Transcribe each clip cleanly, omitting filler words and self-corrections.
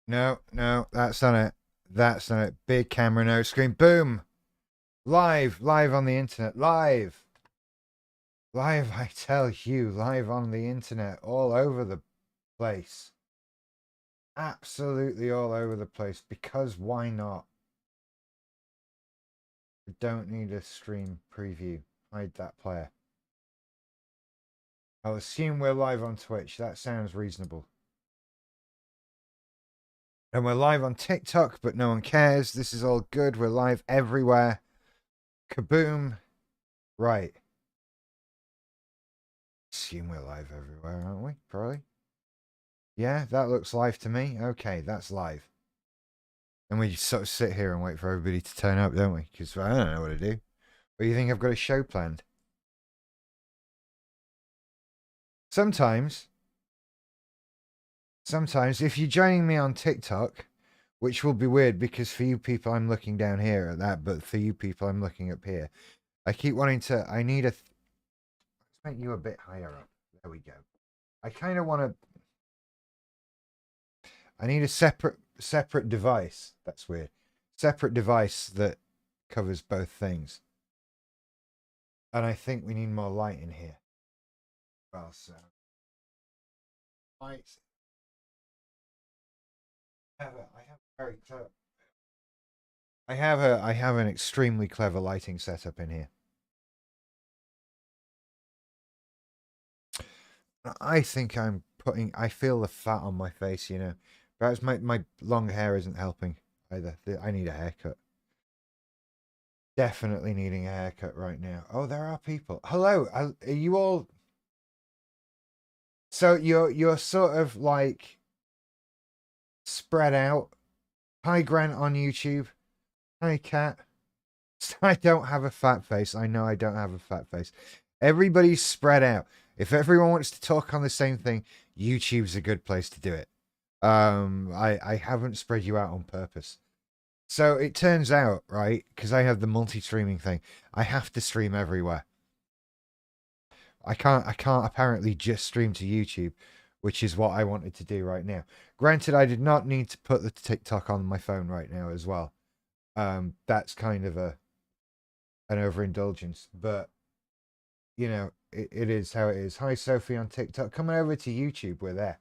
No, no, that's not it. That's not it. Big camera, no screen. Boom. Live on the internet. Live, I tell you, live on the internet, all over the place. Absolutely all over the place. Because why not? We don't need a stream preview. Hide that player. I'll assume we're live on Twitch. That sounds reasonable. And we're live on TikTok, but no one cares. This is all good. We're live everywhere. Kaboom. Right. Assume we're live everywhere, aren't we? Probably. Yeah, that looks live to me. Okay, that's live. And we just sort of sit here and wait for everybody to turn up, don't we? Because I don't know what to do. Or you think I've got a show planned? Sometimes, if you're joining me on TikTok, which will be weird because for you people, I'm looking down here at that, but for you people, I'm looking up here. I keep wanting to, I need a, let's make you a bit higher up. There we go. I kind of want to, I need a separate device. That's weird. Separate device that covers both things. And I think we need more light in here. Well, so lights. I have very clever. I have an extremely clever lighting setup in here. I think I feel the fat on my face, you know. Perhaps my long hair isn't helping either. I need a haircut. Definitely needing a haircut right now. Oh, there are people. Hello, are you all? So you're sort of like spread out. Hi, Grant on YouTube. Hi, Cat. I don't have a fat face. I know I don't have a fat face. Everybody's spread out. If everyone wants to talk on the same thing, YouTube's a good place to do it. I haven't spread you out on purpose. So it turns out, right, because I have the multi-streaming thing, I have to stream everywhere. I can't apparently just stream to YouTube, which is what I wanted to do right now. Granted, I did not need to put the TikTok on my phone right now as well. That's kind of an overindulgence, but you know, it is how it is. Hi, Sophie on TikTok. Coming over to YouTube, we're there.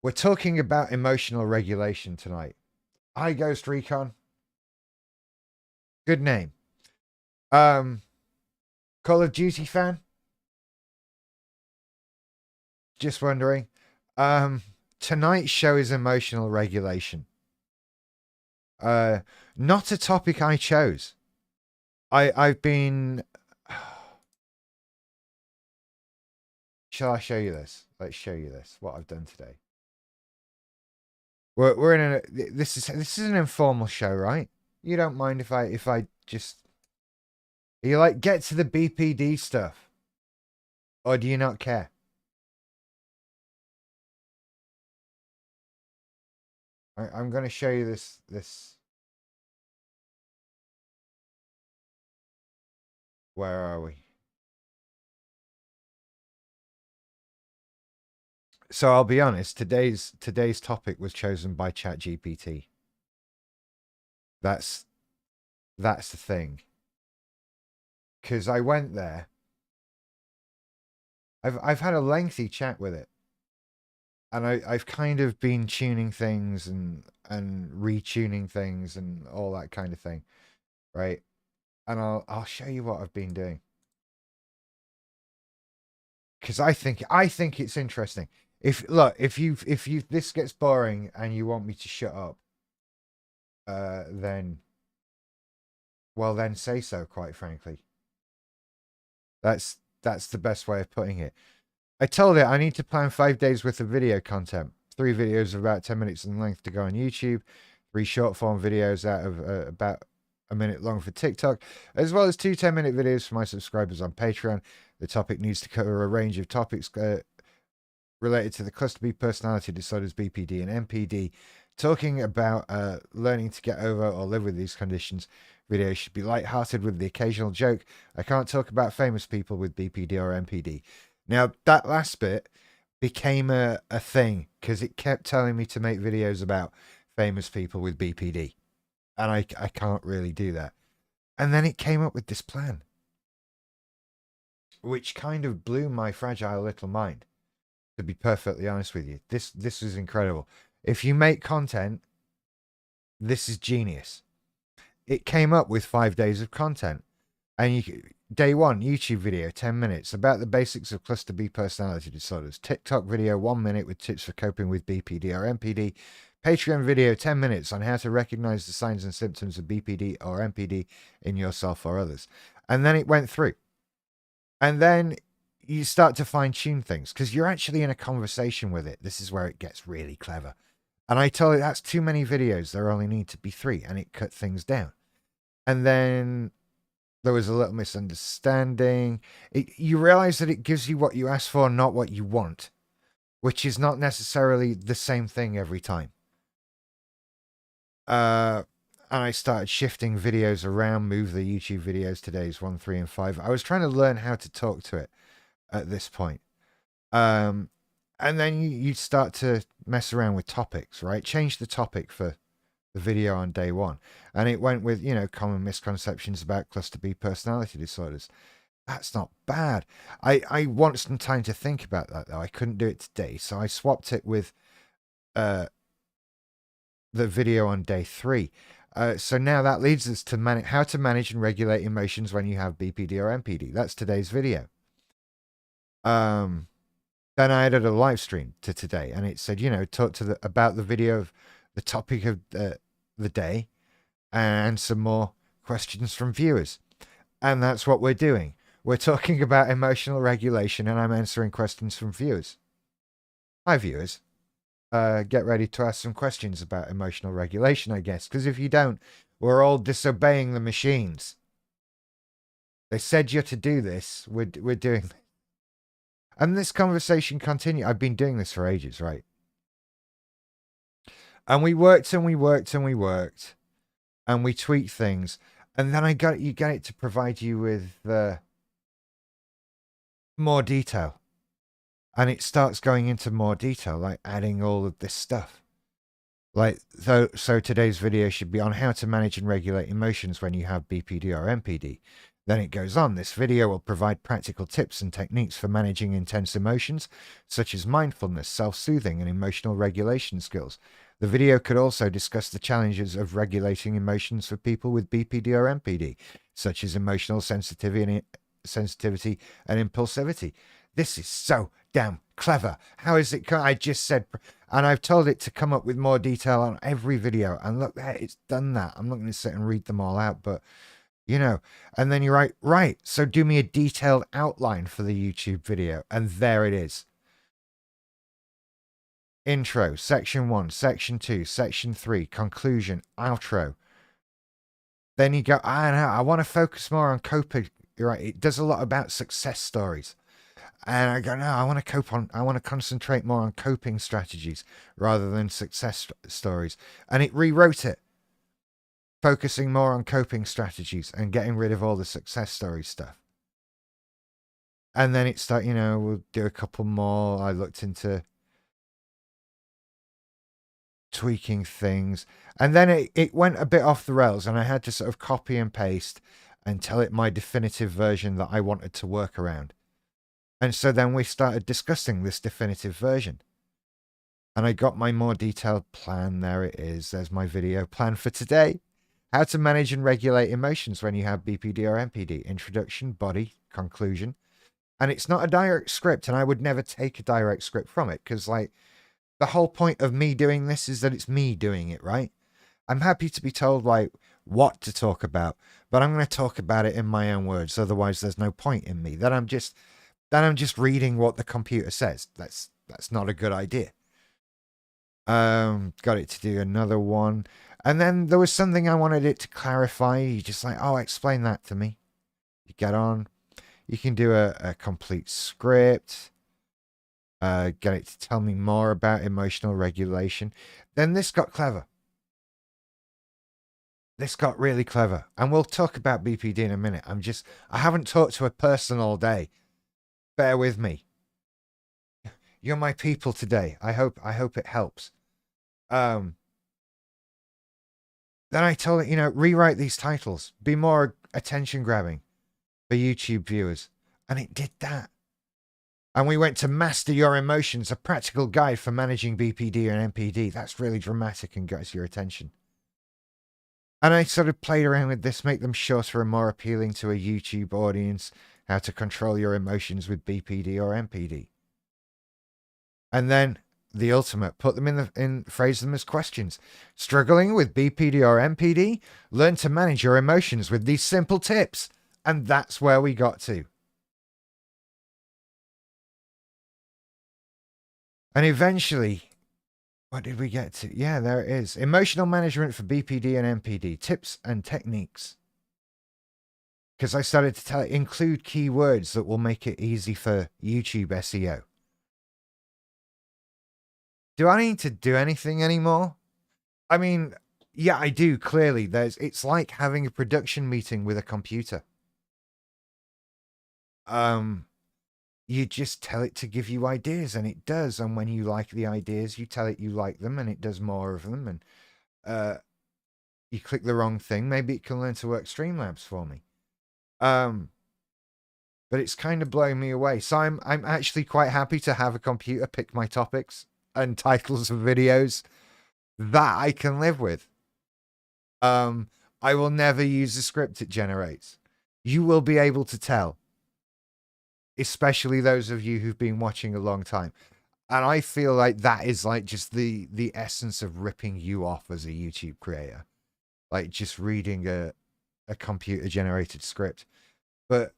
We're talking about emotional regulation tonight. Hi, Ghost Recon. Good name. Call of Duty fan? Just wondering. Tonight's show is emotional regulation. Not a topic I chose. I've been. Shall I show you this? Let's show you this. What I've done today. We're in a. This is an informal show, right? You don't mind if I just. Are you like get to the BPD stuff, or do you not care? I'm going to show you this. Where are we? So I'll be honest. Today's topic was chosen by ChatGPT. That's the thing. Because I went there. I've had a lengthy chat with it, and I've kind of been tuning things and retuning things and all that kind of thing, right? And I'll show you what I've been doing because I think it's interesting. If this gets boring and you want me to shut up, then say so. Quite frankly, that's the best way of putting it. I told it I need to plan 5 days worth of video content. 3 videos of about 10 minutes in length to go on YouTube, 3 short form videos out of about a minute long for TikTok, as well as 2 10-minute videos for my subscribers on Patreon. The topic needs to cover a range of topics related to the cluster B personality disorders, BPD and MPD. Talking about learning to get over or live with these conditions. Videos should be light-hearted with the occasional joke. I can't talk about famous people with BPD or MPD. Now, that last bit, became a thing because it kept telling me to make videos about famous people with BPD. And I can't really do that. And then it came up with this plan, which kind of blew my fragile little mind, to be perfectly honest with you. This is incredible. If you make content, this is genius. It came up with 5 days of content. And day one, YouTube video, 10 minutes, about the basics of cluster B personality disorders. TikTok video, 1 minute with tips for coping with BPD or MPD. Patreon video, 10 minutes on how to recognize the signs and symptoms of BPD or MPD in yourself or others. And then it went through. And then you start to fine tune things because you're actually in a conversation with it. This is where it gets really clever. And I told it that's too many videos. There only need to be 3, and it cut things down. And then there was a little misunderstanding. You realize that it gives you what you ask for, not what you want, which is not necessarily the same thing every time. And I started shifting videos around, move the YouTube videos to days 1, 3, and 5. I was trying to learn how to talk to it at this point. And then you start to mess around with topics, right? Change the topic for the video on day 1. And it went with, common misconceptions about cluster B personality disorders. That's not bad. I want some time to think about that, though. I couldn't do it today. So I swapped it with the video on day 3. So now that leads us to how to manage and regulate emotions when you have BPD or MPD. That's today's video. Then I added a live stream to today, and it said, talk about the video of the topic of the day and some more questions from viewers. And that's what we're doing. We're talking about emotional regulation, and I'm answering questions from viewers. Hi, viewers. Get ready to ask some questions about emotional regulation, I guess, because if you don't, we're all disobeying the machines. They said you're to do this. We're doing this. And this conversation continued. I've been doing this for ages, right? And we worked and we worked and we worked, and we tweaked things. And then you get it to provide you with more detail. And it starts going into more detail, like adding all of this stuff. Like, so today's video should be on how to manage and regulate emotions when you have BPD or MPD. Then it goes on. This video will provide practical tips and techniques for managing intense emotions, such as mindfulness, self-soothing, and emotional regulation skills. The video could also discuss the challenges of regulating emotions for people with BPD or MPD, such as emotional sensitivity and impulsivity. This is so damn clever. How is it? I just said, and I've told it to come up with more detail on every video. And look there, it's done that. I'm not going to sit and read them all out, but and then you're right. So do me a detailed outline for the YouTube video. And there it is. Intro, section 1, section 2, section 3, conclusion, outro. Then you go, I want to focus more on coping. You're right. It does a lot about success stories. And I go, no, I want to concentrate more on coping strategies rather than success stories. And it rewrote it, focusing more on coping strategies and getting rid of all the success story stuff. And then it started, we'll do a couple more. I looked into tweaking things, and then it went a bit off the rails, and I had to sort of copy and paste and tell it my definitive version that I wanted to work around. And so then we started discussing this definitive version. And I got my more detailed plan. There it is. There's my video plan for today. How to manage and regulate emotions when you have BPD or MPD. Introduction, body, conclusion. And it's not a direct script, and I would never take a direct script from it, because, like, the whole point of me doing this is that it's me doing it, right? I'm happy to be told, like, what to talk about, but I'm going to talk about it in my own words. Otherwise, there's no point in me. Then I'm just reading what the computer says. That's not a good idea. Got it to do another one. And then there was something I wanted it to clarify. You just like, oh, explain that to me. You get on. You can do a complete script. Get it to tell me more about emotional regulation. Then this got clever. This got really clever. And we'll talk about BPD in a minute. I haven't talked to a person all day. Bear with me. You're my people today. I hope it helps. Then I told it, rewrite these titles. Be more attention grabbing for YouTube viewers. And it did that. And we went to Master Your Emotions, a practical guide for managing BPD and NPD. That's really dramatic and gets your attention. And I sort of played around with this, make them shorter and more appealing to a YouTube audience, how to control your emotions with BPD or NPD. And then the ultimate, put them phrase them as questions. Struggling with BPD or NPD? Learn to manage your emotions with these simple tips. And that's where we got to. And eventually, what did we get to? Yeah, there it is. Emotional management for BPD and NPD. Tips and techniques. Because I started to include keywords that will make it easy for YouTube SEO. Do I need to do anything anymore? I mean, yeah, I do, clearly. It's like having a production meeting with a computer. You just tell it to give you ideas, and it does. And when you like the ideas, you tell it you like them, and it does more of them. And you click the wrong thing, maybe it can learn to work Streamlabs for me. But it's kind of blowing me away. So I'm actually quite happy to have a computer pick my topics and titles of videos. That I can live with. I will never use the script it generates. You will be able to tell. Especially those of you who've been watching a long time. And I feel like that is like just the essence of ripping you off as a YouTube creator. Like just reading a computer generated script. But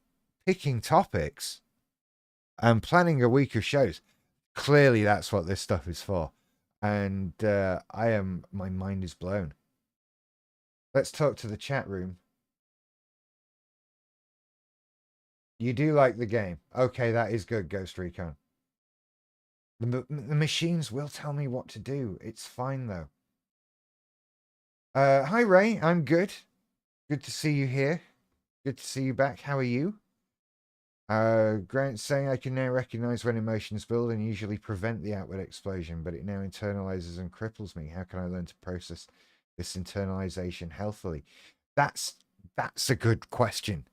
picking topics and planning a week of shows, clearly that's what this stuff is for. And my mind is blown. Let's talk to the chat room. You do like the game. Okay, that is good, Ghost Recon. The machines will tell me what to do. It's fine, though. Hi, Ray. I'm good. Good to see you here. Good to see you back. How are you? Grant's saying I can now recognize when emotions build and usually prevent the outward explosion, but it now internalizes and cripples me. How can I learn to process this internalization healthily? That's a good question.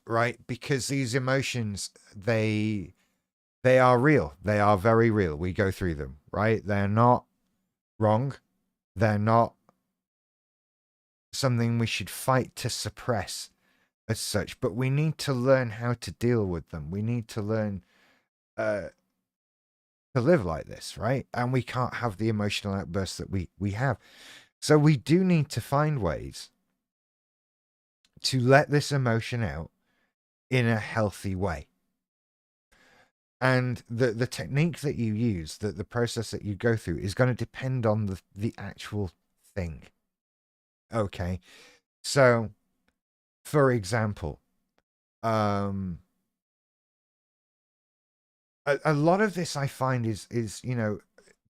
Right? Because these emotions, they are real. They are very real. We go through them, right? They're not wrong. They're not something we should fight to suppress as such, but we need to learn how to deal with them. We need to learn to live like this, right? And we can't have the emotional outbursts that we have. So we do need to find ways to let this emotion out in a healthy way. And the technique that you use, the process that you go through is going to depend on the actual thing. Okay. So, for example, a lot of this I find is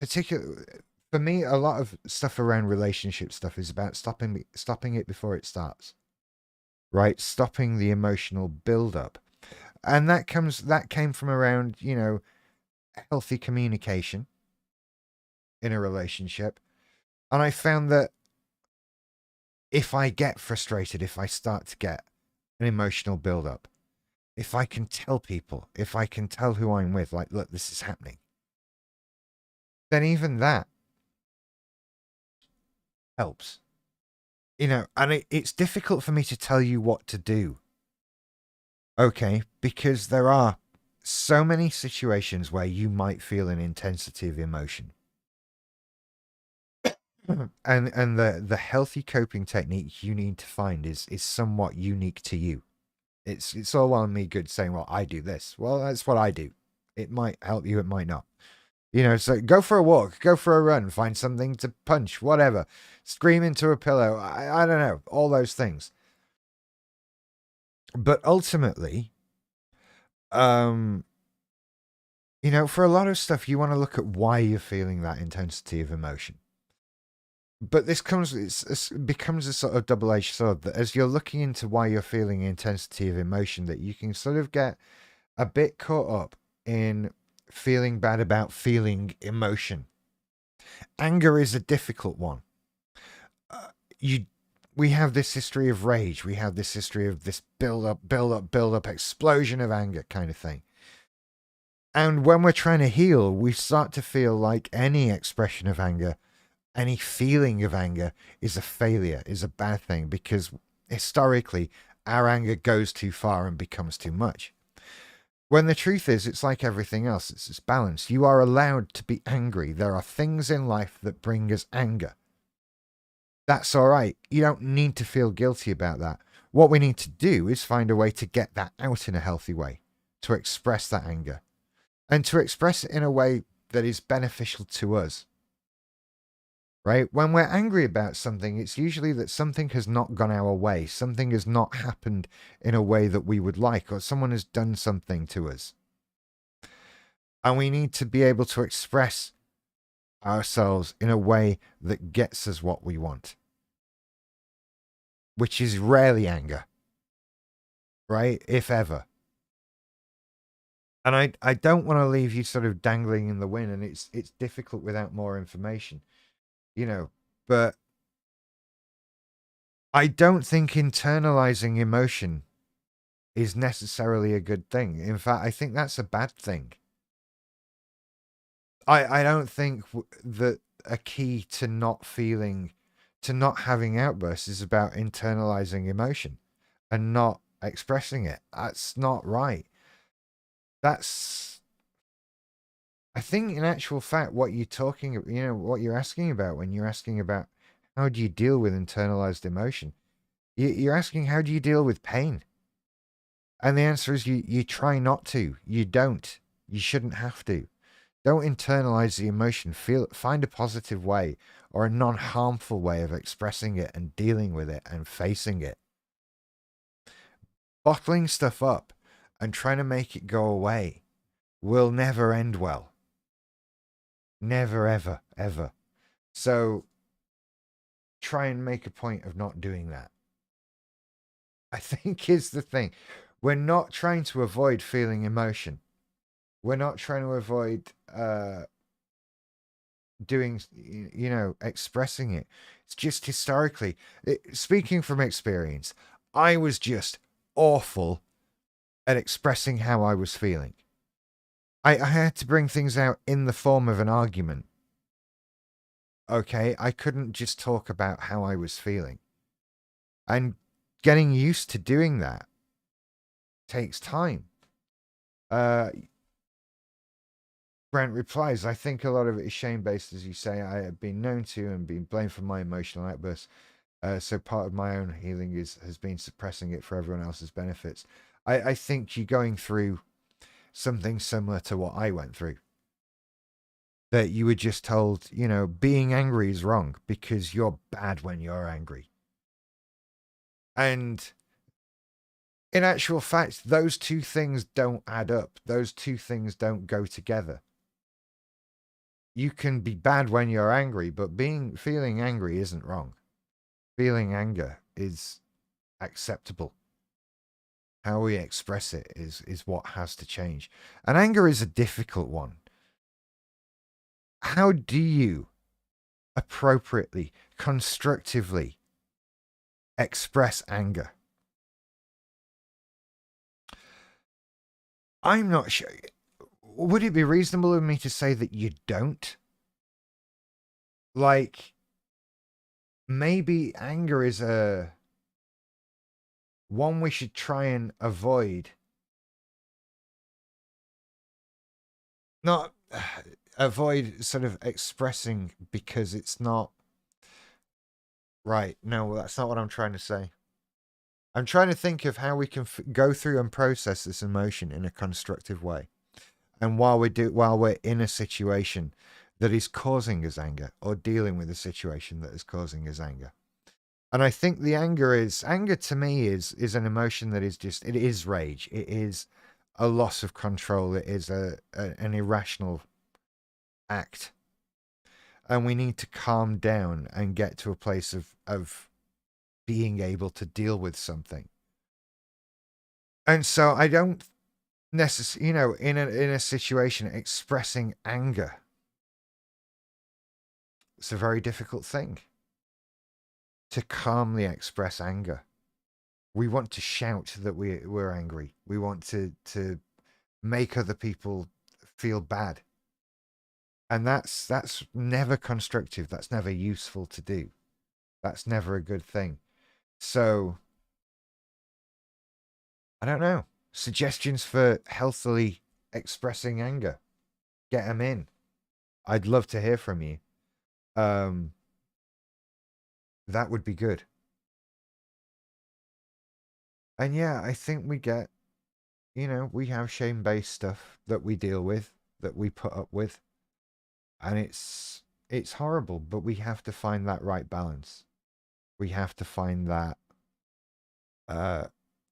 particular for me, a lot of stuff around relationship stuff is about stopping it before it starts. Right? Stopping the emotional build-up. And that came from around, healthy communication in a relationship. And I found that if I get frustrated, if I start to get an emotional build-up, if I can tell people, if I can tell who I'm with, like, look, this is happening, then even that helps. And it's difficult for me to tell you what to do. Okay, because there are so many situations where you might feel an intensity of emotion. and the healthy coping technique you need to find is somewhat unique to you. It's all on me good saying, well, I do this. Well, that's what I do. It might help you, it might not. So go for a walk, go for a run, find something to punch, whatever. Scream into a pillow. I don't know, all those things. But ultimately, for a lot of stuff, you want to look at why you're feeling that intensity of emotion. But this becomes a sort of double-edged sword that as you're looking into why you're feeling intensity of emotion, that you can sort of get a bit caught up in feeling bad about feeling emotion. Anger is a difficult one. Uh, you we have this history of rage. We have this history of this build up, explosion of anger kind of thing. And when we're trying to heal, we start to feel like any expression of anger, any feeling of anger is a failure, is a bad thing, because historically, our anger goes too far and becomes too much. When the truth is, it's like everything else, it's balance. You are allowed to be angry. There are things in life that bring us anger. That's all right. You don't need to feel guilty about that. What we need to do is find a way to get that out in a healthy way, to express that anger, and to express it in a way that is beneficial to us. Right? When we're angry about something, it's usually that something has not gone our way, something has not happened in a way that we would like, or someone has done something to us. And we need to be able to express ourselves in a way that gets us what we want, which is rarely anger, right? If ever. And I don't want to leave you sort of dangling in the wind, and it's difficult without more information, but I don't think internalizing emotion is necessarily a good thing. In fact, I think that's a bad thing. I don't think that a key to not having outbursts is about internalizing emotion and not expressing it. That's not right. I think in actual fact, what you're asking about when you're asking about how do you deal with internalized emotion, you're asking how do you deal with pain? And the answer is you try not to. You don't. You shouldn't have to. Don't internalize the emotion. Find a positive way or a non-harmful way of expressing it and dealing with it and facing it. Bottling stuff up and trying to make it go away will never end well. Never, ever, ever. So try and make a point of not doing that, I think, is the thing. We're not trying to avoid feeling emotion. We're not trying to avoid doing, expressing it. It's just historically, speaking from experience, I was just awful at expressing how I was feeling. I had to bring things out in the form of an argument. Okay, I couldn't just talk about how I was feeling. And getting used to doing that takes time. Brent replies, I think a lot of it is shame-based, as you say. I have been known to and been blamed for my emotional outbursts. So part of my own healing has been suppressing it for everyone else's benefits. I think you're going through something similar to what I went through. That you were just told, being angry is wrong because you're bad when you're angry. And in actual fact, those two things don't add up. Those two things don't go together. You can be bad when you're angry, but feeling angry isn't wrong. Feeling anger is acceptable. How we express it is what has to change. And anger is a difficult one. How do you appropriately, constructively express anger? I'm not sure. Would it be reasonable of me to say that you don't? Like, maybe anger is one we should try and avoid. Not avoid sort of expressing because it's not right. No, that's not what I'm trying to say. I'm trying to think of how we can go through and process this emotion in a constructive way. And while we're in a situation that is causing us anger, or dealing with a situation that is causing us anger. And I think the anger to me is an emotion that is it is rage. It is a loss of control. It is an irrational act. And we need to calm down and get to a place of being able to deal with something. And so I don't you know, in a situation, expressing anger, it's a very difficult thing to calmly express anger. We want to shout that we're angry. We want to make other people feel bad. And that's never constructive. That's never useful to do. That's never a good thing. So I don't know. Suggestions for healthily expressing anger. Get them in. I'd love to hear from you. That would be good. And yeah, I think we get, you know, we have shame-based stuff that we deal with, that we put up with, and it's horrible, but we have to find that right balance. We have to find that uh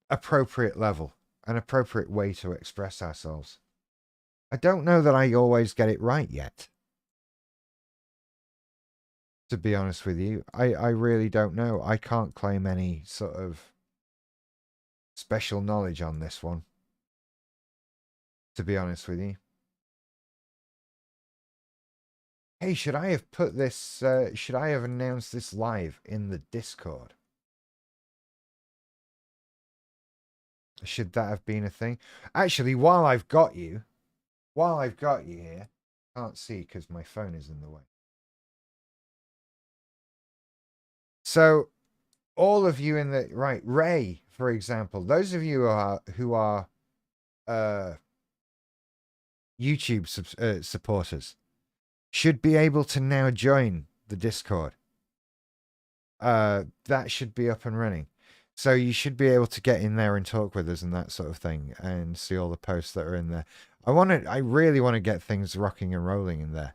appropriate level, an appropriate way to express ourselves. I don't know that I always get it right yet. To be honest with you, I really don't know. I can't claim any sort of special knowledge on this one. To be honest with you. Hey, should I have put this, should I have announced this live in the Discord? Should that have been a thing? Actually, while I've got you here, can't see because my phone is in the way. So, all of you in the, right, Ray, for example, those of you who are YouTube supporters should be able to now join the Discord. That should be up and running. So you should be able to get in there and talk with us and that sort of thing and see all the posts that are in there. I really want to get things rocking and rolling in there.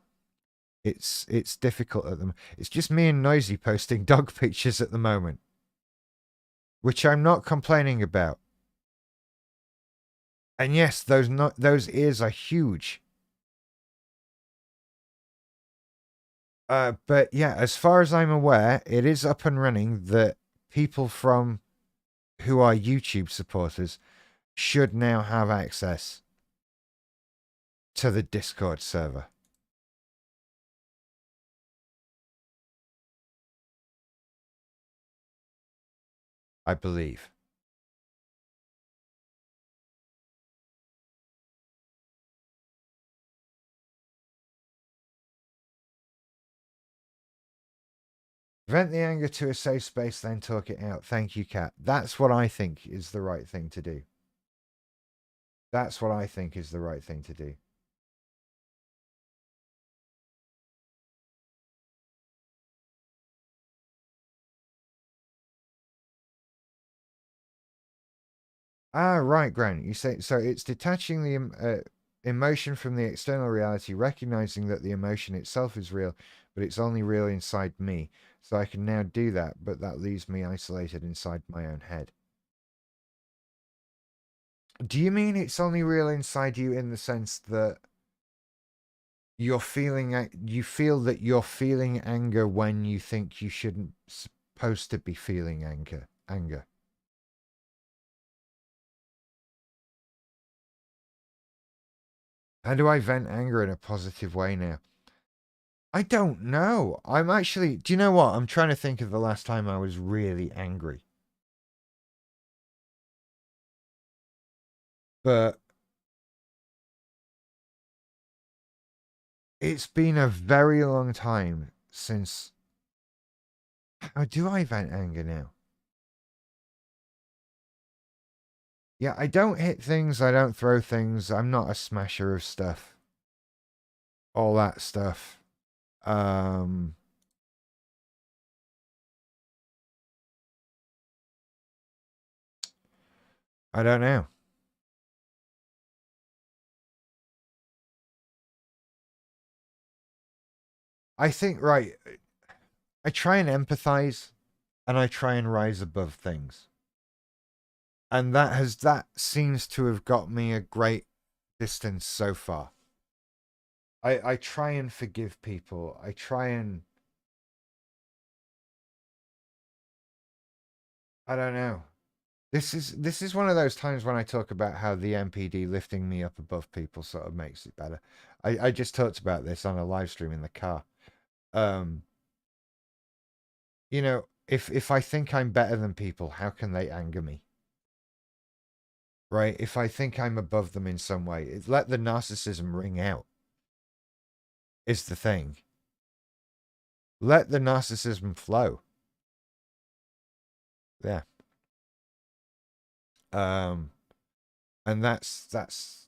It's difficult at them. It's just me and Noisy posting dog pictures at the moment, which I'm not complaining about. And yes, those ears are huge. But yeah, as far as I'm aware, it is up and running that people from who are YouTube supporters should now have access to the Discord server. I believe. Vent the anger to a safe space, then talk it out. Thank you, Kat. That's what I think is the right thing to do. That's what I think is the right thing to do. Ah, right, Grant. You say so. It's detaching the emotion from the external reality, recognizing that the emotion itself is real, but it's only real inside me. So I can now do that, but that leaves me isolated inside my own head. Do you mean it's only real inside you in the sense that you feel that you're feeling anger when you think you shouldn't supposed to be feeling anger? How do I vent anger in a positive way now? I don't know. Do you know what? I'm trying to think of the last time I was really angry. But it's been a very long time since. How do I vent anger now? Yeah, I don't hit things. I don't throw things. I'm not a smasher of stuff. All that stuff. I don't know. I think, right, I try and empathize and I try and rise above things. And that seems to have got me a great distance so far. I try and forgive people. I try and I don't know. This is one of those times when I talk about how the MPD lifting me up above people sort of makes it better. I just talked about this on a live stream in the car. Um, you know, if I think I'm better than people, how can they anger me? Right? If I think I'm above them in some way, let the narcissism ring out. Is the thing. Let the narcissism flow. Yeah. Um, and that's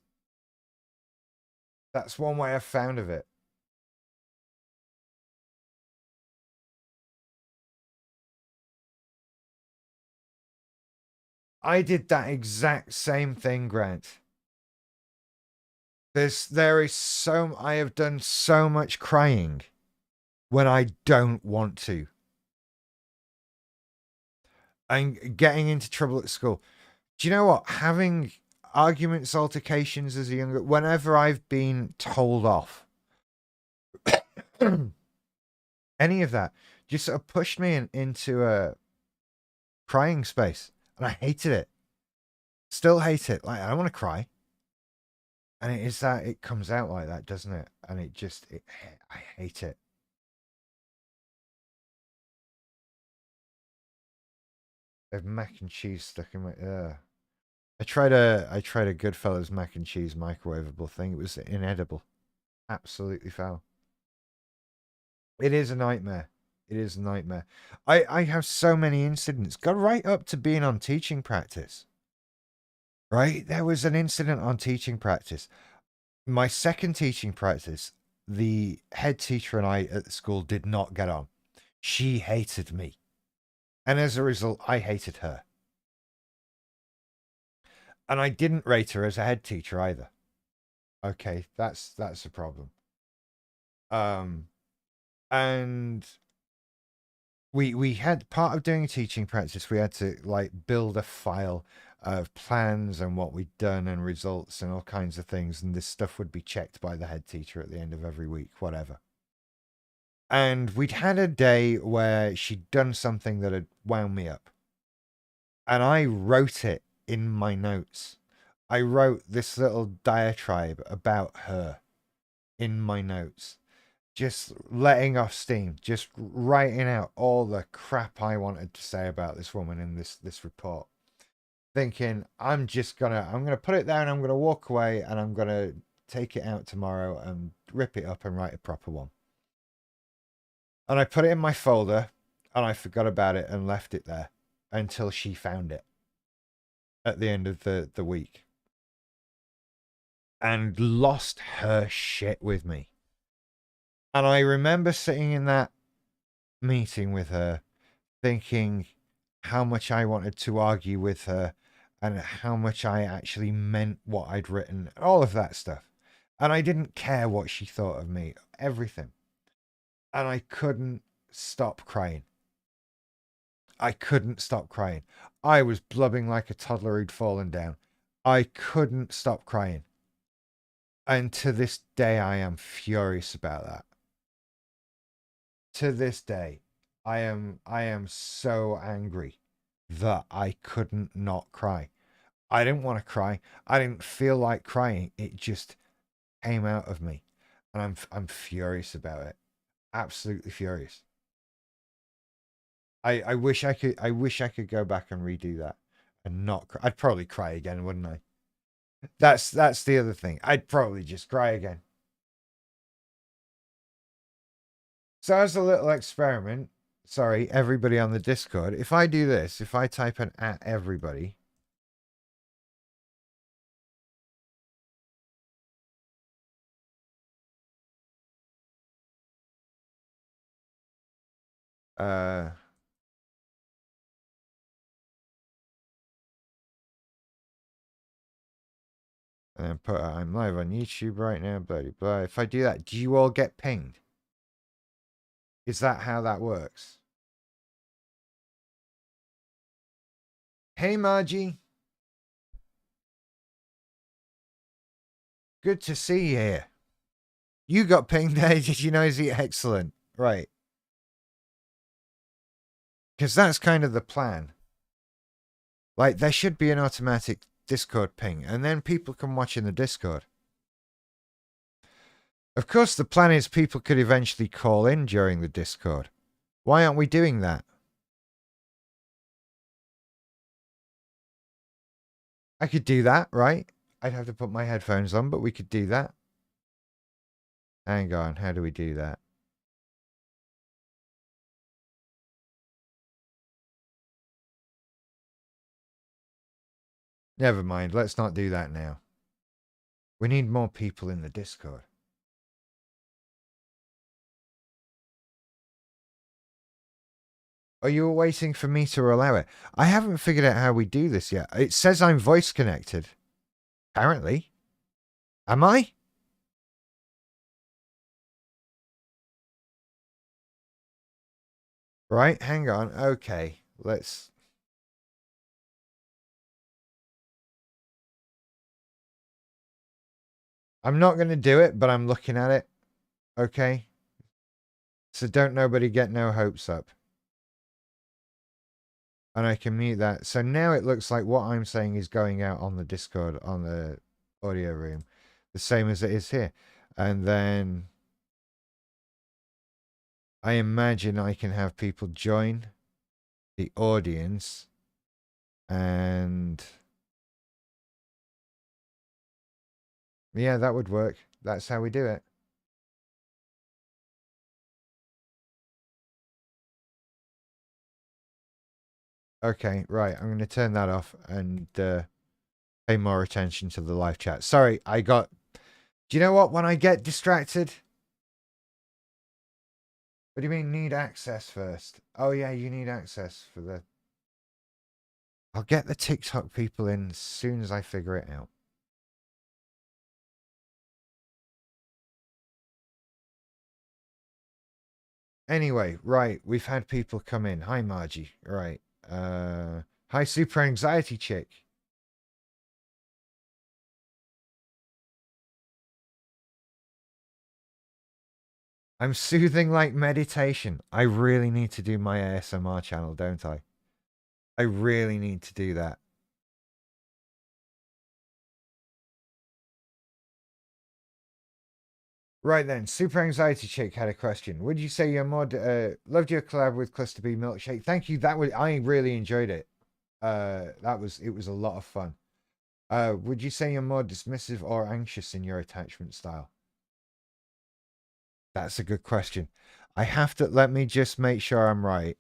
one way I've found of it. I did that exact same thing, Grant. There is so I have done so much crying when I don't want to. And getting into trouble at school. Do you know what? Having arguments, altercations as a younger, whenever I've been told off, any of that just sort of pushed me into a crying space. And I hated it. Still hate it. Like, I don't want to cry. And it is that it comes out like that, doesn't it? And I hate it. I have mac and cheese stuck in my. I tried a Goodfellas mac and cheese microwavable thing. It was inedible, absolutely foul. It is a nightmare. It is a nightmare. I have so many incidents. Got right up to being on teaching practice. Right, there was an incident on teaching practice. My second teaching practice, the head teacher and I at the school did not get on. She hated me, and as a result, I hated her. And I didn't rate her as a head teacher either. Okay, that's a problem. And we had part of doing a teaching practice, we had to like build a file of plans and what we'd done and results and all kinds of things, and this stuff would be checked by the head teacher at the end of every week, whatever. And we'd had a day where she'd done something that had wound me up, and I wrote it in my notes. I wrote this little diatribe about her in my notes, just letting off steam, just writing out all the crap I wanted to say about this woman in this report. Thinking I'm gonna put it down, I'm gonna walk away, and I'm gonna take it out tomorrow and rip it up and write a proper one. And I put it in my folder, and I forgot about it and left it there until she found it at the end of the week. And lost her shit with me. And I remember sitting in that meeting with her thinking how much I wanted to argue with her and how much I actually meant what I'd written, all of that stuff. And I didn't care what she thought of me, everything. And I couldn't stop crying. I couldn't stop crying. I was blubbing like a toddler who'd fallen down. I couldn't stop crying. And to this day, I am furious about that. To this day, I am so angry that I couldn't not cry. I didn't want to cry. I didn't feel like crying. It just came out of me, and I'm furious about it. Absolutely furious. I wish I could go back and redo that and not cry. I'd probably cry again, wouldn't I? That's the other thing. I'd probably just cry again. So as a little experiment, sorry, everybody on the Discord, if I do this, if I type an @ everybody, and then put I'm live on YouTube right now, blah, blah, blah. If I do that, do you all get pinged? Is that how that works? Hey, Margie. Good to see you here. You got pinged, eh? Did you know? Is he excellent? Right. Because that's kind of the plan. Like, there should be an automatic Discord ping, and then people can watch in the Discord. Of course, the plan is people could eventually call in during the Discord. Why aren't we doing that? I could do that, right? I'd have to put my headphones on, but we could do that. Hang on, how do we do that? Never mind, let's not do that now. We need more people in the Discord. Are you waiting for me to allow it? I haven't figured out how we do this yet. It says I'm voice connected. Apparently. Am I? Right, hang on. Okay, let's... I'm not going to do it, but I'm looking at it. Okay? So don't nobody get no hopes up. And I can mute that. So now it looks like what I'm saying is going out on the Discord, on the audio room. The same as it is here. And then... I imagine I can have people join the audience. And... yeah, that would work. That's how we do it. Okay, right. I'm going to turn that off and pay more attention to the live chat. Sorry, I got... Do you know what? When I get distracted... What do you mean need access first? Oh, yeah, you need access for the... I'll get the TikTok people in as soon as I figure it out. Anyway, right. We've had people come in. Hi, Margie. Right. Hi, Super Anxiety Chick. I'm soothing like meditation. I really need to do my ASMR channel, don't I? I really need to do that. Right then, Super Anxiety Chick had a question. Would you say your mod loved your collab with Cluster B Milkshake? Thank you. I really enjoyed it. It was a lot of fun. Would you say you're more dismissive or anxious in your attachment style? That's a good question. I have to let me just make sure I'm right.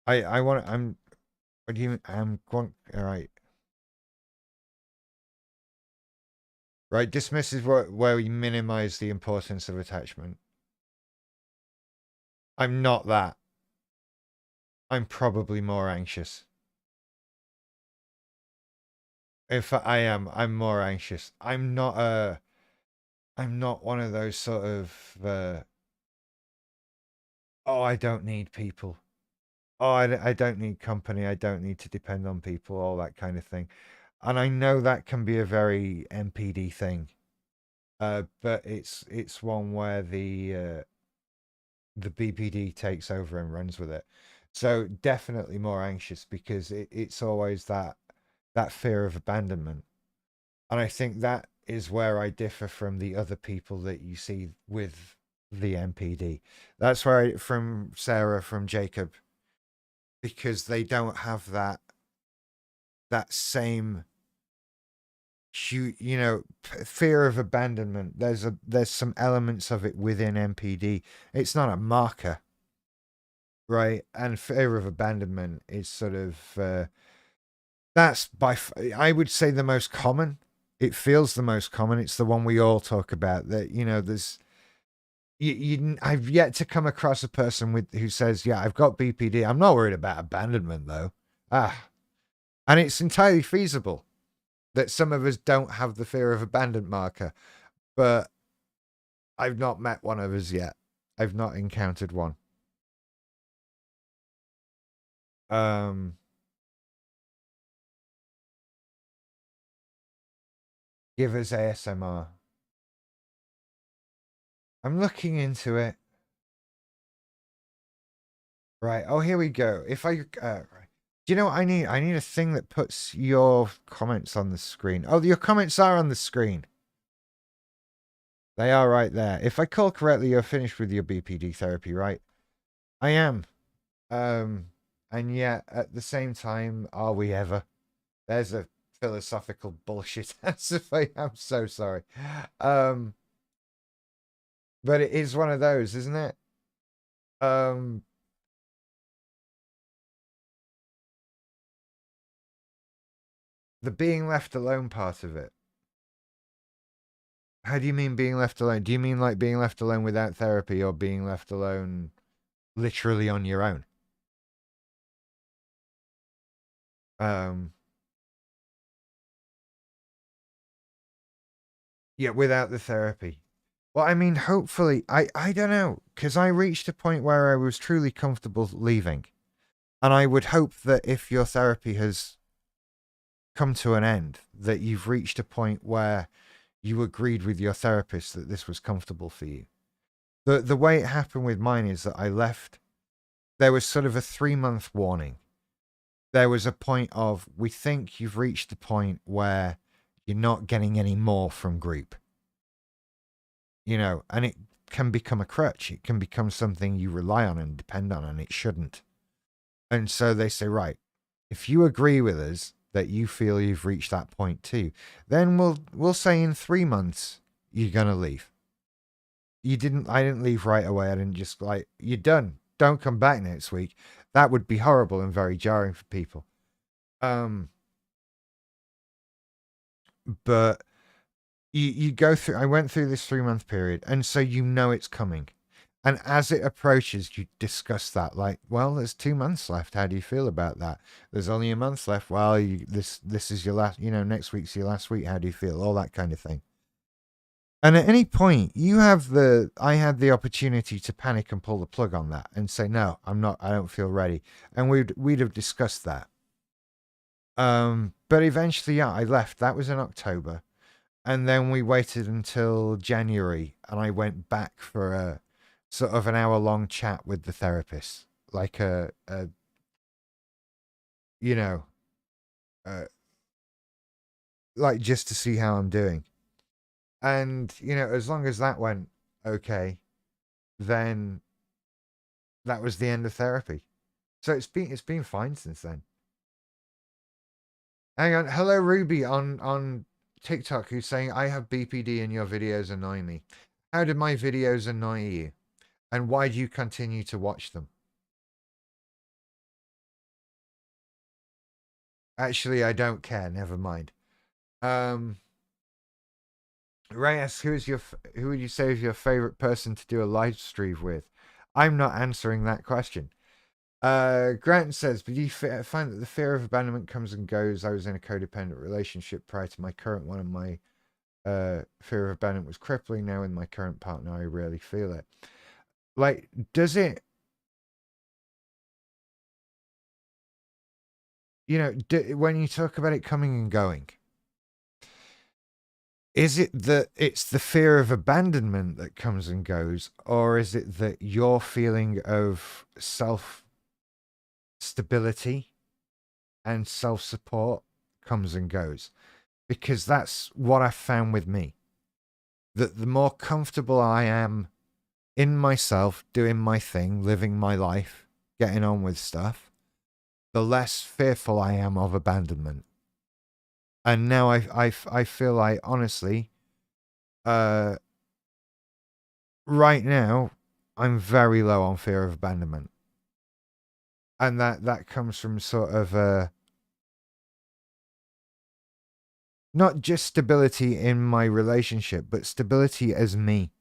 I want I'm what do you I'm going all right. Right, dismissive where we minimize the importance of attachment. I'm not that. I'm probably more anxious. If I am, I'm more anxious. I'm not one of those sort of oh, I don't need people. Oh, I don't need company. I don't need to depend on people, all that kind of thing. And I know that can be a very NPD thing. But it's one where the BPD takes over and runs with it. So definitely more anxious because it's always that fear of abandonment. And I think that is where I differ from the other people that you see with the NPD. That's where from Sarah, from Jacob, because they don't have that same fear of abandonment. There's some elements of it within NPD. It's not a marker, right? And fear of abandonment is sort of that's I would say the most common. It feels the most common. It's the one we all talk about. That there's I've yet to come across a person who says, "Yeah, I've got BPD. I'm not worried about abandonment though." And it's entirely feasible that some of us don't have the fear of abandonment marker, but I've not met one of us yet. I've not encountered one. Give us ASMR. I'm looking into it. Right. Oh, here we go. If I, right. Do you know what I need? I need a thing that puts your comments on the screen. Oh, your comments are on the screen. They are right there. If I call correctly, you're finished with your BPD therapy, right? I am. And yet at the same time, are we ever? There's a philosophical bullshit answer for you. I'm so sorry. But it is one of those, isn't it? The being left alone part of it. How do you mean being left alone? Do you mean like being left alone without therapy or being left alone literally on your own? Yeah, without the therapy. Well, I mean, hopefully, I don't know, because I reached a point where I was truly comfortable leaving. And I would hope that if your therapy has come to an end, that you've reached a point where you agreed with your therapist that this was comfortable for you. The way it happened with mine is that I left. There was sort of a 3-month warning. There was a point of, we think you've reached the point where you're not getting any more from group. You know, and it can become a crutch. It can become something you rely on and depend on, and it shouldn't. And so they say, right, if you agree with us that you feel you've reached that point too, then we'll say in 3 months you're gonna leave. I didn't leave right away. I didn't just like, you're done. Don't come back next week. That would be horrible and very jarring for people. But you go through, I went through this 3-month period, and so you know it's coming. And as it approaches, you discuss that. Like, well, there's 2 months left. How do you feel about that? There's only a month left. Well, this is your last, next week's your last week. How do you feel? All that kind of thing. And at any point, I had the opportunity to panic and pull the plug on that and say, no, I don't feel ready. And we'd have discussed that. But eventually, yeah, I left. That was in October. And then we waited until January, and I went back for a sort of an hour-long chat with the therapist, like you know, uh, like just to see how I'm doing. And as long as that went okay, then that was the end of therapy. So it's been fine since then. Hang on, hello Ruby on TikTok, who's saying I have BPD and your videos annoy me. How did my videos annoy you? And why do you continue to watch them? Actually, I don't care. Never mind. Reyes, who would you say is your favorite person to do a live stream with? I'm not answering that question. Grant says, but you find that the fear of abandonment comes and goes. I was in a codependent relationship prior to my current one, and my fear of abandonment was crippling. Now, in my current partner, I rarely feel it. Like, does it? When you talk about it coming and going, is it that it's the fear of abandonment that comes and goes, or is it that your feeling of self stability and self support comes and goes? Because that's what I found with me. That the more comfortable I am in myself, doing my thing, living my life, getting on with stuff, the less fearful I am of abandonment. And now I feel like, honestly, right now, I'm very low on fear of abandonment. And that comes from sort of not just stability in my relationship, but stability as me.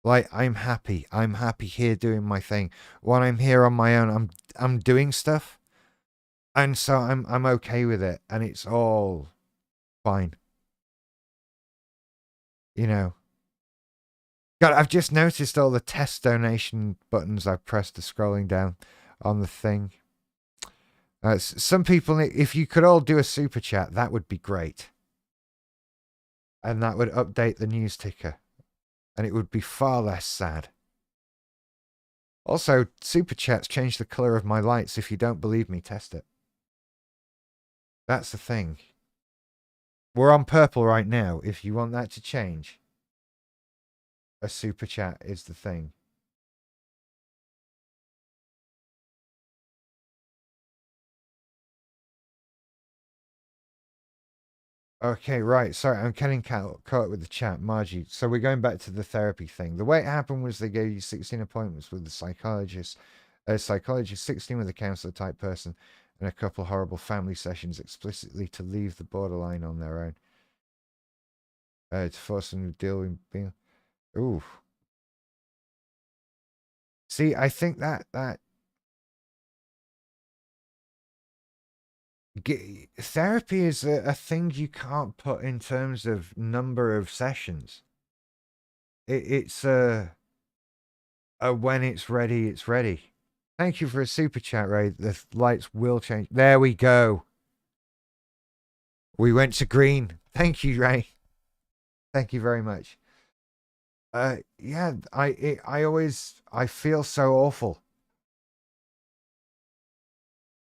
Like, I'm happy. I'm happy here doing my thing. When I'm here on my own, I'm doing stuff. And so I'm okay with it, and it's all fine. God, I've just noticed all the test donation buttons I've pressed to scrolling down on the thing. Some people, if you could all do a super chat, that would be great. And that would update the news ticker. And it would be far less sad. Also, Super Chats change the colour of my lights. If you don't believe me, test it. That's the thing. We're on purple right now. If you want that to change, a Super Chat is the thing. Okay, right. Sorry, I'm getting caught up with the chat. Margie, so we're going back to the therapy thing. The way it happened was they gave you 16 appointments with the psychologist, 16 with a counselor type person, and a couple horrible family sessions explicitly to leave the borderline on their own. To force them to deal with being... Ooh. See, I think that therapy is a thing you can't put in terms of number of sessions. It's when it's ready, it's ready. Thank you for a super chat, Ray. The lights will change. There we go. We went to green. Thank you, Ray. Thank you very much. Yeah, I feel so awful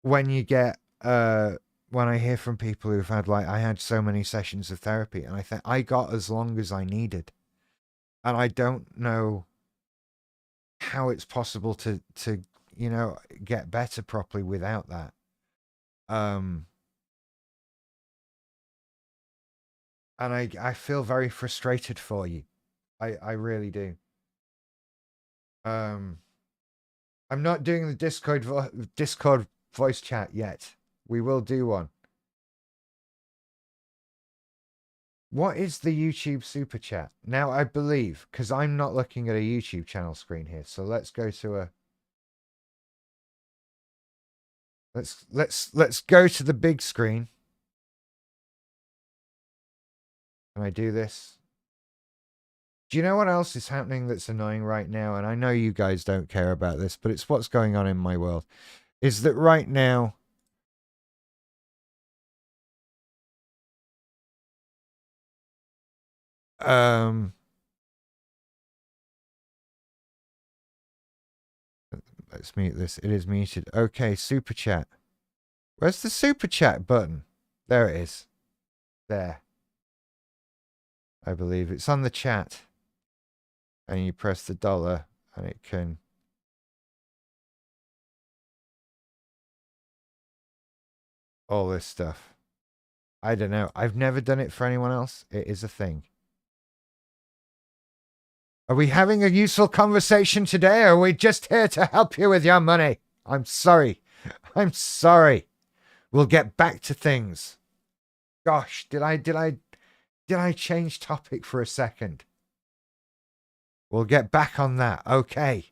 when you get when I hear from people who've had I had so many sessions of therapy and I think I got as long as I needed. And I don't know how it's possible to get better properly without that. And I feel very frustrated for you. I really do. I'm not doing the Discord voice chat yet. We will do one. What is the YouTube super chat? Now I believe, because I'm not looking at a YouTube channel screen here, so let's go to a let's go to the big screen. Can I do this? Do you know what else is happening that's annoying right now? And I know you guys don't care about this, but it's what's going on in my world. Is that right now? Let's mute this. It is muted. Okay, super chat. Where's the super chat button? There it is. There. I believe it's on the chat. And you press the dollar and it can... all this stuff. I don't know. I've never done it for anyone else. It is a thing. Are we having a useful conversation today, or are we just here to help you with your money? I'm sorry. I'm sorry. We'll get back to things. Gosh, did I change topic for a second? We'll get back on that. Okay.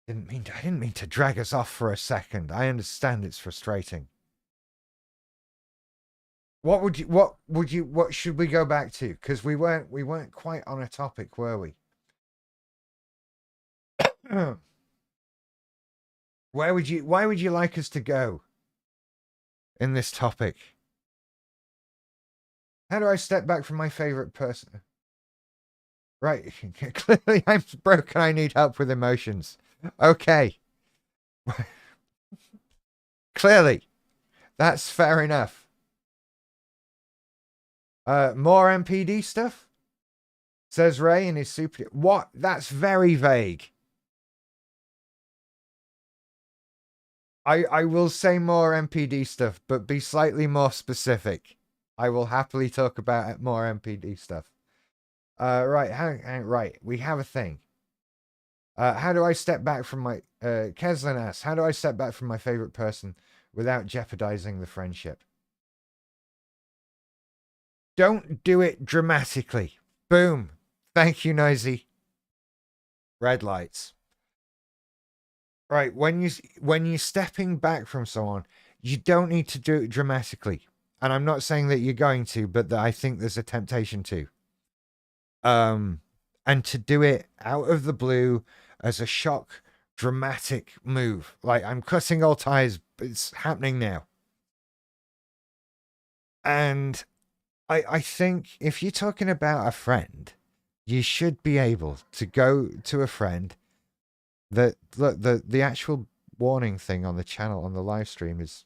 I didn't mean to drag us off for a second. I understand it's frustrating. What should we go back to? Because we weren't quite on a topic, were we? Why would you like us to go in this topic? How do I step back from my favorite person? Right. Clearly I'm broken. I need help with emotions. Okay. Clearly. That's fair enough. More MPD stuff? Says Ray in his super... What? That's very vague. I will say more MPD stuff, but be slightly more specific. I will happily talk about more MPD stuff. Right, right. We have a thing. How do I step back from my... Keslin asks, how do I step back from my favorite person without jeopardizing the friendship? Don't do it dramatically. Boom. Thank you, Noisy. Red lights. Right, when you're stepping back from someone, you don't need to do it dramatically. And I'm not saying that you're going to, but that I think there's a temptation to. And to do it out of the blue as a shock, dramatic move. Like, I'm cutting all ties, but it's happening now. And I think if you're talking about a friend, you should be able to go to a friend that look, the actual warning thing on the channel on the live stream is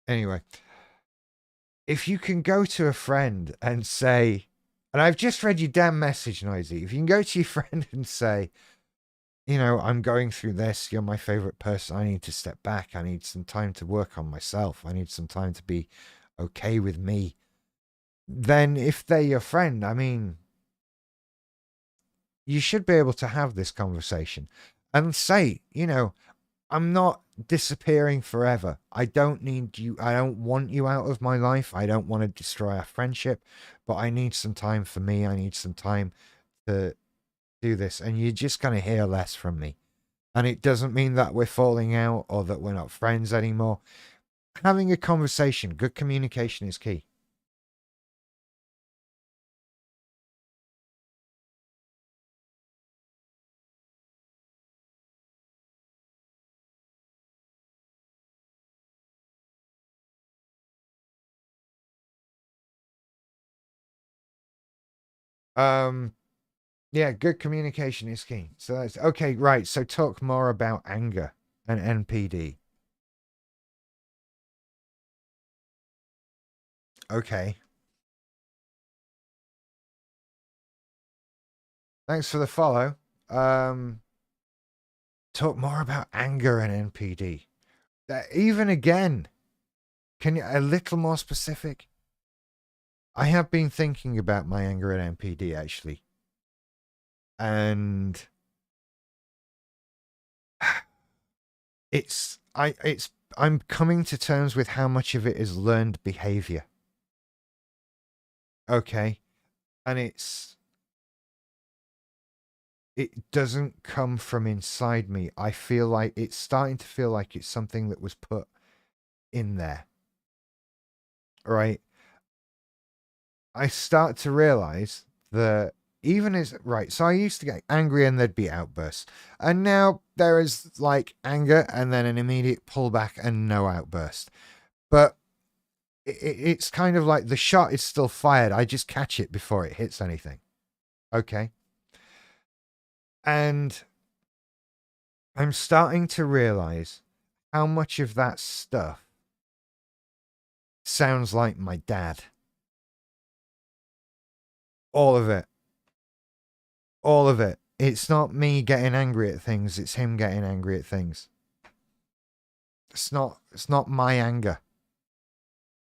anyway. If you can go to a friend and say, and I've just read your damn message, Noisy. If you can go to your friend and say, you know, I'm going through this. You're my favorite person. I need to step back. I need some time to work on myself. I need some time to be okay with me. Then, if they're your friend, I mean, you should be able to have this conversation and say, you know, I'm not disappearing forever. I don't need you. I don't want you out of my life. I don't want to destroy our friendship, but I need some time for me. I need some time to do this. And you're just going to hear less from me. And it doesn't mean that we're falling out or that we're not friends anymore. Having a conversation, good communication is key. Yeah, good communication is key. So that's okay, right. So talk more about anger and NPD. Okay. Thanks for the follow. Talk more about anger and NPD. Even again, can you a little more specific? I have been thinking about my anger and NPD actually. And I'm coming to terms with how much of it is learned behavior. Okay. And it doesn't come from inside me. I feel like it's starting to feel like it's something that was put in there. Right? I start to realize that even as right, so I used to get angry and there'd be outbursts. And now there is like anger and then an immediate pullback and no outburst. But it's kind of like the shot is still fired. I just catch it before it hits anything. Okay. And I'm starting to realize how much of that stuff sounds like my dad. All of it. All of it. It's not me getting angry at things, it's him getting angry at things. It's not my anger.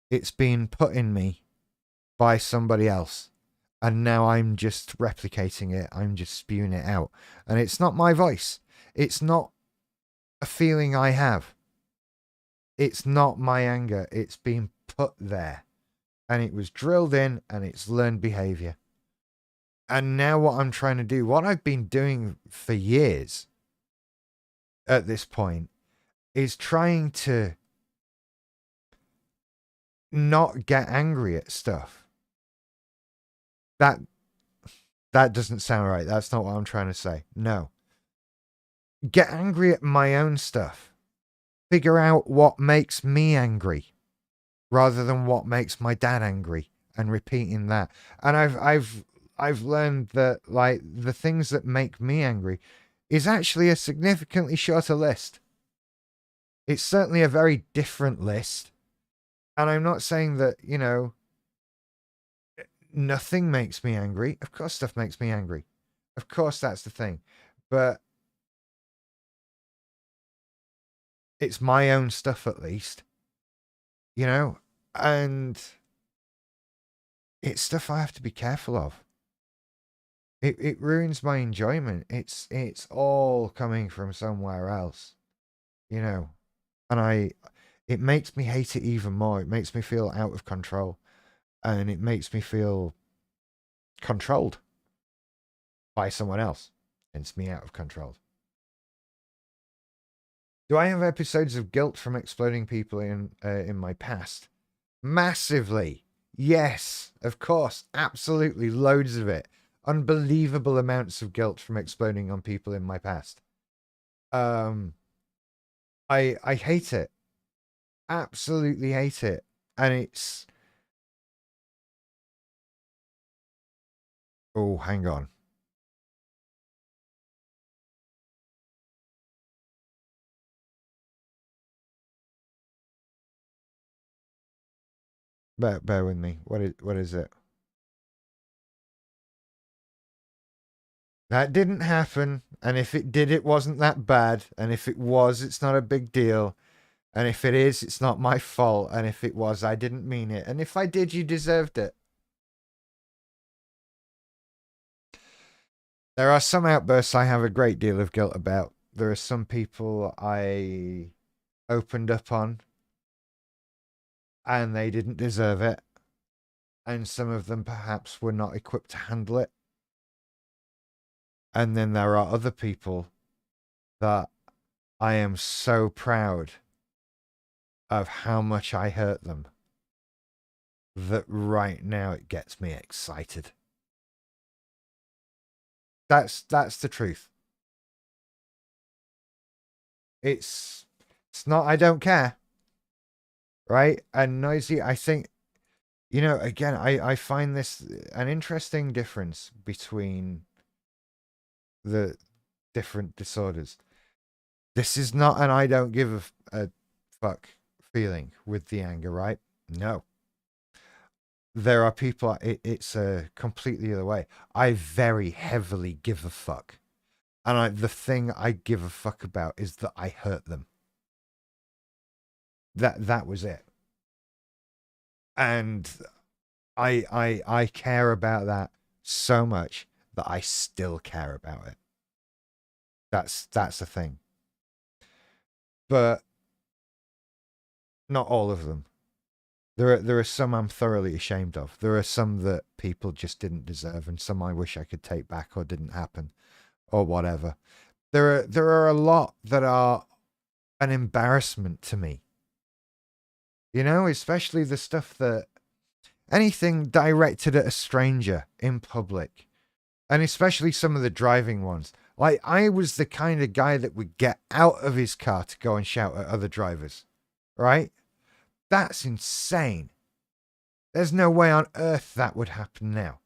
It's been put in me by somebody else. And now I'm just replicating it. I'm just spewing it out. And it's not my voice. It's not a feeling I have. It's not my anger. It's been put there. And it was drilled in and it's learned behavior. And now what I'm trying to do, what I've been doing for years at this point, is trying to not get angry at stuff. That doesn't sound right. That's not what I'm trying to say. No. Get angry at my own stuff. Figure out what makes me angry rather than what makes my dad angry and repeating that. And I've learned that like the things that make me angry is actually a significantly shorter list. It's certainly a very different list. And I'm not saying that, you know, nothing makes me angry. Of course stuff makes me angry. Of course that's the thing. But it's my own stuff at least. You know? And it's stuff I have to be careful of. It ruins my enjoyment. It's all coming from somewhere else. You know. And it makes me hate it even more. It makes me feel out of control. And it makes me feel controlled by someone else. It's me out of control. Do I have episodes of guilt from exploding people in my past? Massively. Yes, of course. Absolutely. Loads of it. Unbelievable amounts of guilt from exploding on people in my past. I hate it. Absolutely hate it. And it's... Oh, hang on. Bear with me. What is it? That didn't happen. And if it did, it wasn't that bad. And if it was, it's not a big deal. And if it is, it's not my fault. And if it was, I didn't mean it. And if I did, you deserved it. There are some outbursts I have a great deal of guilt about. There are some people I opened up on and they didn't deserve it. And some of them perhaps were not equipped to handle it. And then there are other people that I am so proud of how much I hurt them that right now it gets me excited. That's the truth. It's not I don't care. Right? And Noisy, I think, you know, again, I find this an interesting difference between the different disorders. This is not an I don't give a fuck feeling with the anger, right? No. There are people, it's a completely the other way. I very heavily give a fuck. And the thing I give a fuck about is that I hurt them. That was it. And I care about that so much that I still care about it. That's the thing. But not all of them. There are some I'm thoroughly ashamed of. There are some that people just didn't deserve, and some I wish I could take back or didn't happen, or whatever. There are a lot that are an embarrassment to me. You know, especially the stuff that anything directed at a stranger in public, and especially some of the driving ones. Like, I was the kind of guy that would get out of his car to go and shout at other drivers, right? That's insane. There's no way on earth that would happen now.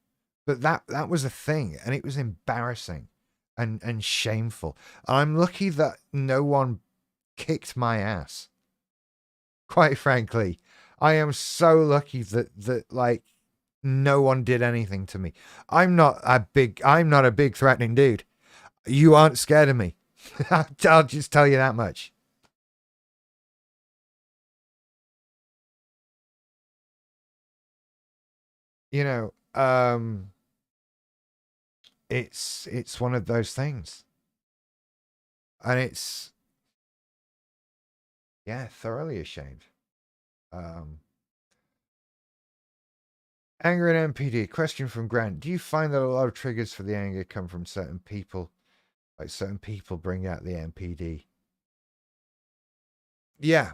But that was a thing, and it was embarrassing and shameful. I'm lucky that no one kicked my ass. Quite frankly, I am so lucky that like no one did anything to me. I'm not a big threatening dude. You aren't scared of me. I'll just tell you that much. You know, it's one of those things. And it's, yeah, thoroughly ashamed. Anger and NPD. Question from Grant. Do you find that a lot of triggers for the anger come from certain people? Like certain people bring out the NPD? Yeah.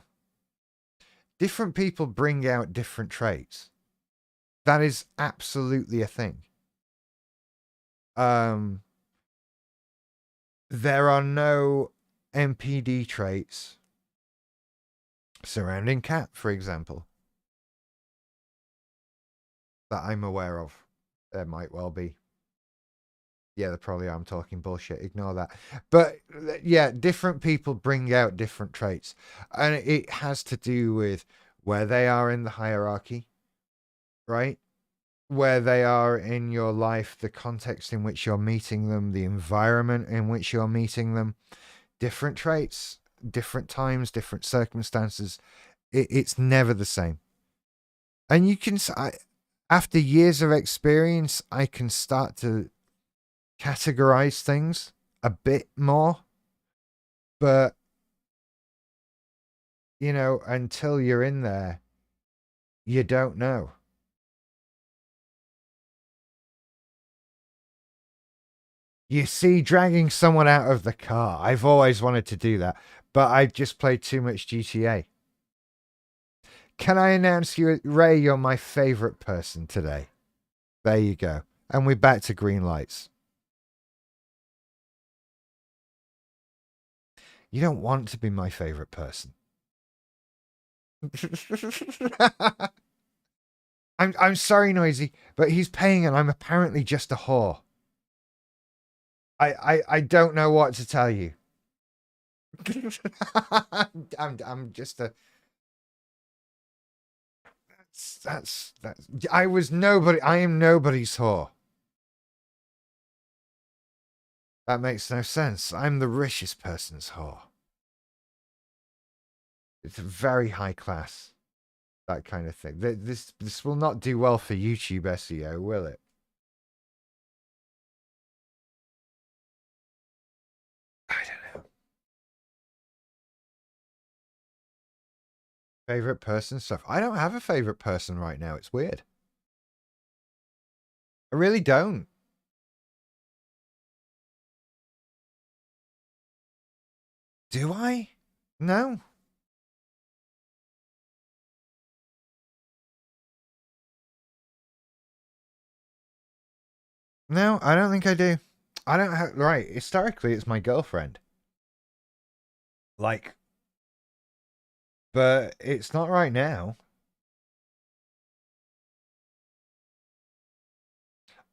Different people bring out different traits. That is absolutely a thing. There are no NPD traits surrounding Cat, for example, that I'm aware of. There might well be. Yeah, there probably are. I'm talking bullshit. Ignore that. But yeah, different people bring out different traits. And it has to do with where they are in the hierarchy, right? Where they are in your life, the context in which you're meeting them, the environment in which you're meeting them. Different traits, different times, different circumstances. It's never the same. And you can, after years of experience, I can start to categorize things a bit more. But, you know, until you're in there, you don't know. You see, dragging someone out of the car. I've always wanted to do that, but I've just played too much GTA. Can I announce you, Ray, you're my favorite person today? There you go. And we're back to green lights. You don't want to be my favorite person. I'm sorry, Noisy, but he's paying and I'm apparently just a whore. I don't know what to tell you. I'm just a that's I am nobody's whore. That makes no sense. I'm the richest person's whore. It's very high class. That kind of thing. This will not do well for YouTube SEO, will it? I don't know. Favorite person stuff. I don't have a favorite person right now. It's weird. I really don't. Do I? No. No, I don't think I do. I don't have. Right. Historically, it's my girlfriend. Like. But it's not right now.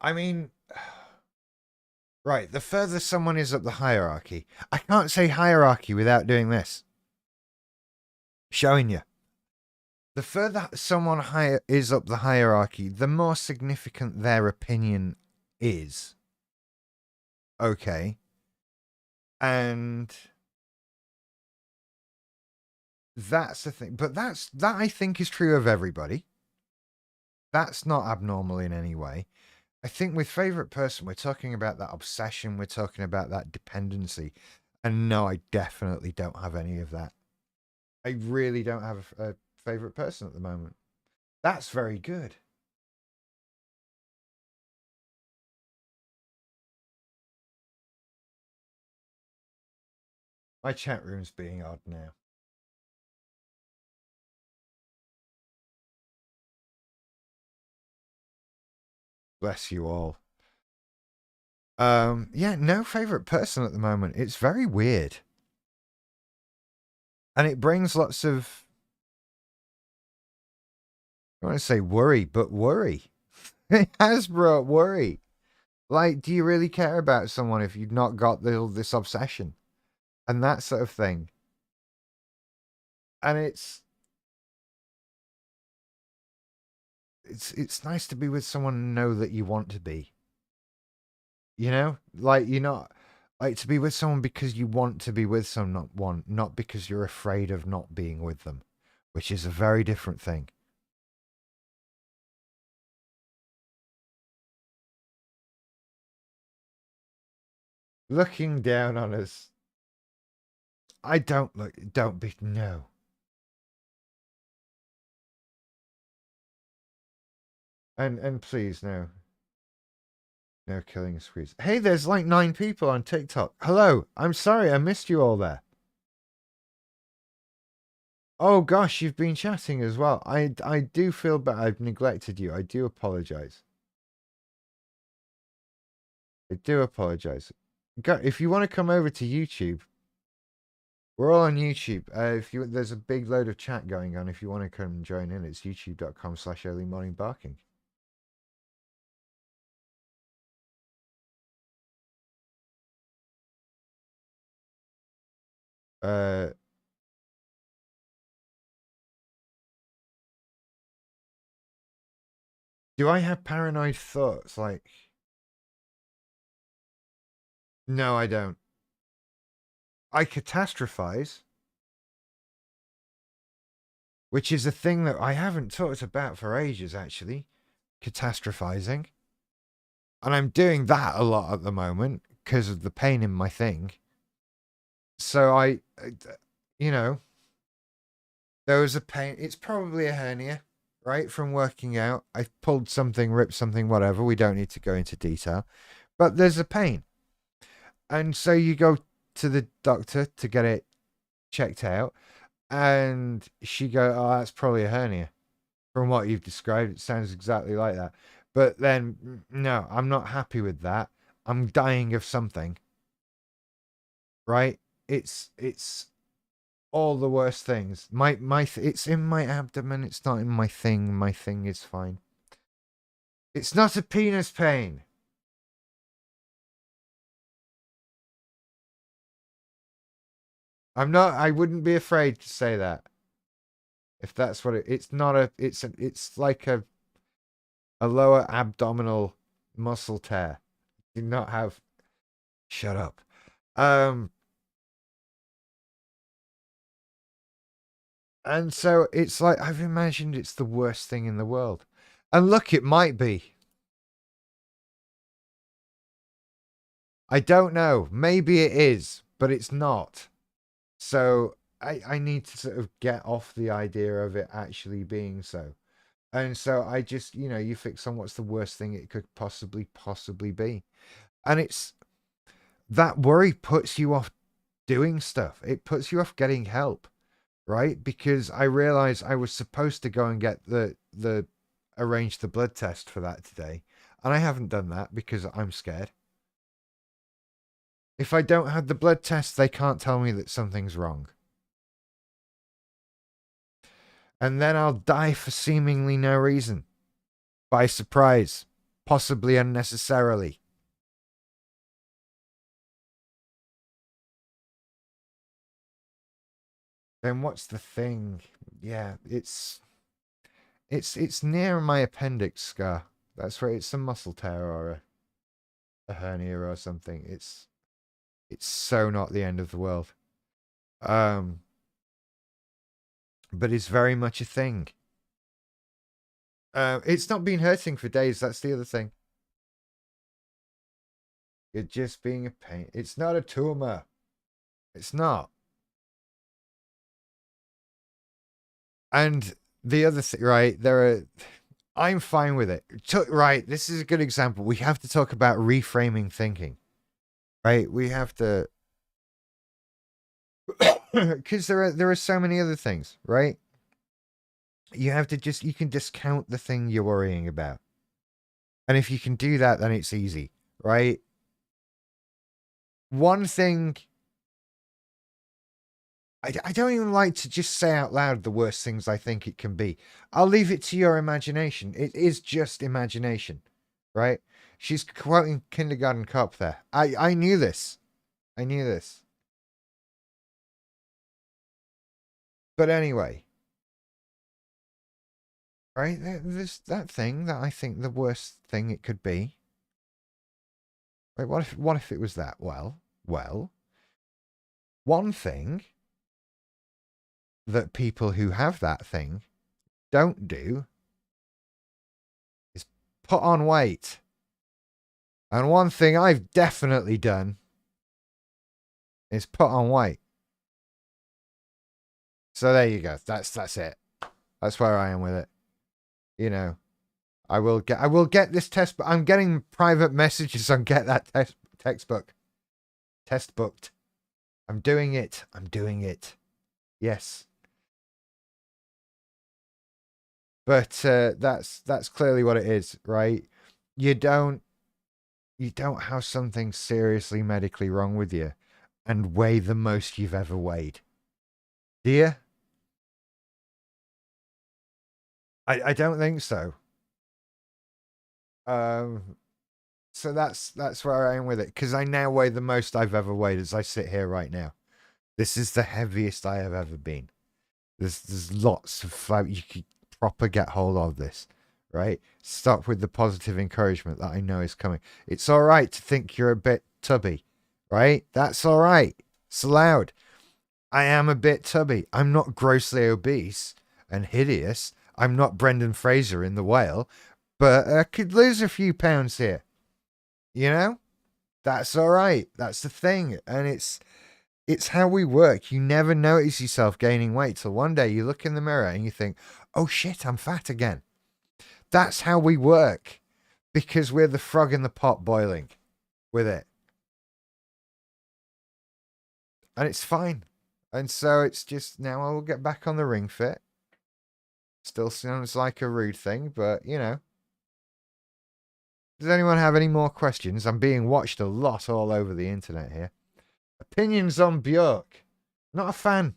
I mean. Right. The further someone is up the hierarchy. I can't say hierarchy without doing this. Showing you. The further someone is up the hierarchy, the more significant their opinion is. Okay. And that's the thing. But that I think is true of everybody. That's not abnormal in any way. I think with favorite person, we're talking about that obsession. We're talking about that dependency. And no, I definitely don't have any of that. I really don't have a favorite person at the moment. That's very good. My chat room's being odd now. Bless you all. Yeah, no favorite person at the moment. It's very weird. And it brings lots of, I want to say worry, but worry. It has brought worry. Like, do you really care about someone if you've not got this obsession? And that sort of thing. And it's nice to be with someone and know that you want to be. You know? Like, you're not like to be with someone because you want to be with someone, not because you're afraid of not being with them, which is a very different thing. Looking down on us. I don't look, don't be, no. And please, no. No killing squeeze. Hey, there's like 9 people on TikTok. Hello. I'm sorry, I missed you all there. Oh gosh, you've been chatting as well. I do feel bad. I've neglected you. I do apologize. I do apologize. If you want to come over to YouTube, we're all on YouTube. There's a big load of chat going on. If you want to come join in, it's youtube.com/earlymorningbarking. Do I have paranoid thoughts? Like, no, I don't. I catastrophize, which is a thing that I haven't talked about for ages, actually. Catastrophizing. And I'm doing that a lot at the moment because of the pain in my thing. So you know, there was a pain. It's probably a hernia, right? From working out. I pulled something, ripped something, whatever. We don't need to go into detail. But there's a pain. And so you go to the doctor to get it checked out. And she go, oh, that's probably a hernia. From what you've described, it sounds exactly like that. But then, no, I'm not happy with that. I'm dying of something. Right? it's all the worst things. It's in my abdomen. It's not in my thing. My thing is fine. It's not a penis pain. I wouldn't be afraid to say that. If that's what it's not a, it's like a lower abdominal muscle tear. Do not have, shut up. And so it's like, I've imagined it's the worst thing in the world. And look, it might be. I don't know. Maybe it is, but it's not. So I need to sort of get off the idea of it actually being so. And so I just, you fix on what's the worst thing it could possibly be. And it's that worry puts you off doing stuff. It puts you off getting help, right? Because I realized I was supposed to go and get arrange the blood test for that today. And I haven't done that because I'm scared. If I don't have the blood test, they can't tell me that something's wrong. And then I'll die for seemingly no reason. By surprise. Possibly unnecessarily. Then what's the thing? Yeah, it's near my appendix scar. That's where it's a muscle tear or a hernia or something. It's so not the end of the world. But it's very much a thing. It's not been hurting for days. That's the other thing. You're just being a pain. It's not a tumor. It's not. And the other thing, right? I'm fine with it. Right. This is a good example. We have to talk about reframing thinking. Right? We have to, because there are so many other things, right? You can discount the thing you're worrying about. And if you can do that, then it's easy, right? One thing, I don't even like to just say out loud the worst things I think it can be. I'll leave it to your imagination. It is just imagination, right? She's quoting Kindergarten Cop there. I knew this. I knew this. But anyway, right? There's that thing that I think the worst thing it could be. Wait, what if it was that? Well, one thing that people who have that thing don't do is put on weight. And one thing I've definitely done is put on weight. So there you go. That's it. That's where I am with it. I will get this test, but I'm getting private messages on get that textbook. Test booked. I'm doing it. Yes. But that's clearly what it is, right? You don't have something seriously medically wrong with you and weigh the most you've ever weighed. Do you? I don't think so. So that's where I am with it, because I now weigh the most I've ever weighed as I sit here right now. This is the heaviest I have ever been. There's lots of you could proper get hold of this, right? Stop with the positive encouragement that I know is coming. It's all right to think you're a bit tubby, right? That's all right. It's allowed. I am a bit tubby. I'm not grossly obese and hideous. I'm not Brendan Fraser in The Whale, but I could lose a few pounds here. That's all right. That's the thing. And it's how we work. You never notice yourself gaining weight till one day you look in the mirror and you think, oh shit, I'm fat again. That's how we work, because we're the frog in the pot boiling with it. And it's fine. And so it's just, now I will get back on the Ring Fit. Still sounds like a rude thing, but Does anyone have any more questions? I'm being watched a lot all over the internet here. Opinions on Björk. Not a fan.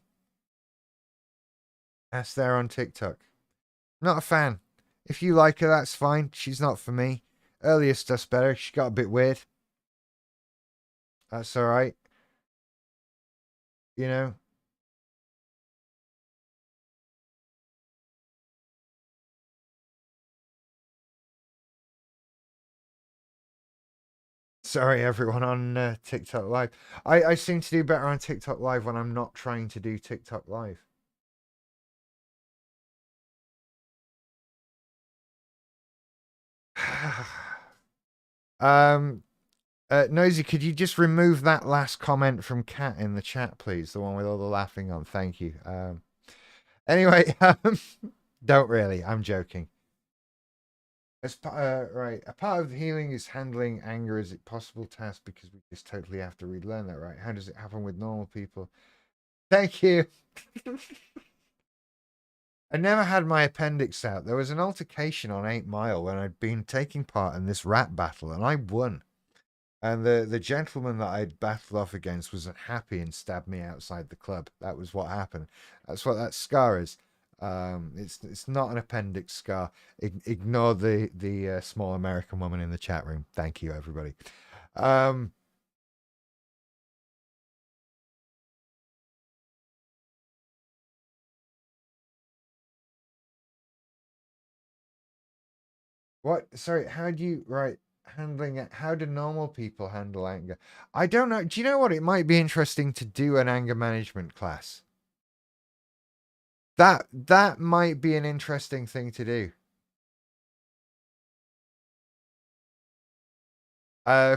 That's there on TikTok. Not a fan. If you like her, that's fine. She's not for me. Earlier stuff's better. She got a bit weird. That's all right. You know. Sorry, everyone on TikTok Live. I seem to do better on TikTok Live when I'm not trying to do TikTok Live. um, Nosy, could you just remove that last comment from Kat in the chat, please? The one with all the laughing on. Thank you. Anyway, don't really. I'm joking. Right, a part of the healing is handling anger. Is it possible task because we just totally have to relearn that, right? How does it happen with normal people? Thank you. I never had my appendix out. There was an altercation on 8 Mile when I'd been taking part in this rap battle, and I won. And the gentleman that I'd battled off against was unhappy and stabbed me outside the club. That was what happened. That's what that scar is. It's not an appendix scar. Ignore the small American woman in the chat room. Thank you, everybody. What? Sorry, how do you right handling it? How do normal people handle anger? I don't know. Do you know what? It might be interesting to do an anger management class. That might be an interesting thing to do.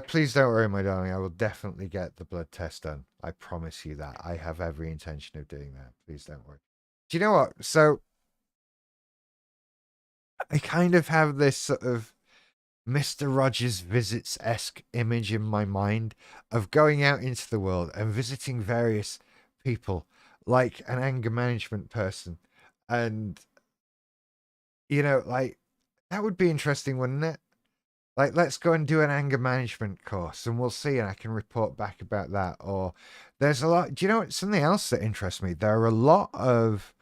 Please don't worry, my darling. I will definitely get the blood test done. I promise you that. I have every intention of doing that. Please don't worry. Do you know what? So I kind of have this sort of Mr. Rogers visits-esque image in my mind of going out into the world and visiting various people like an anger management person. And, you know, like, that would be interesting, wouldn't it? Like, let's go and do an anger management course and we'll see, and I can report back about that. Or there's a lot. Do you know what? Something else that interests me? There are a lot of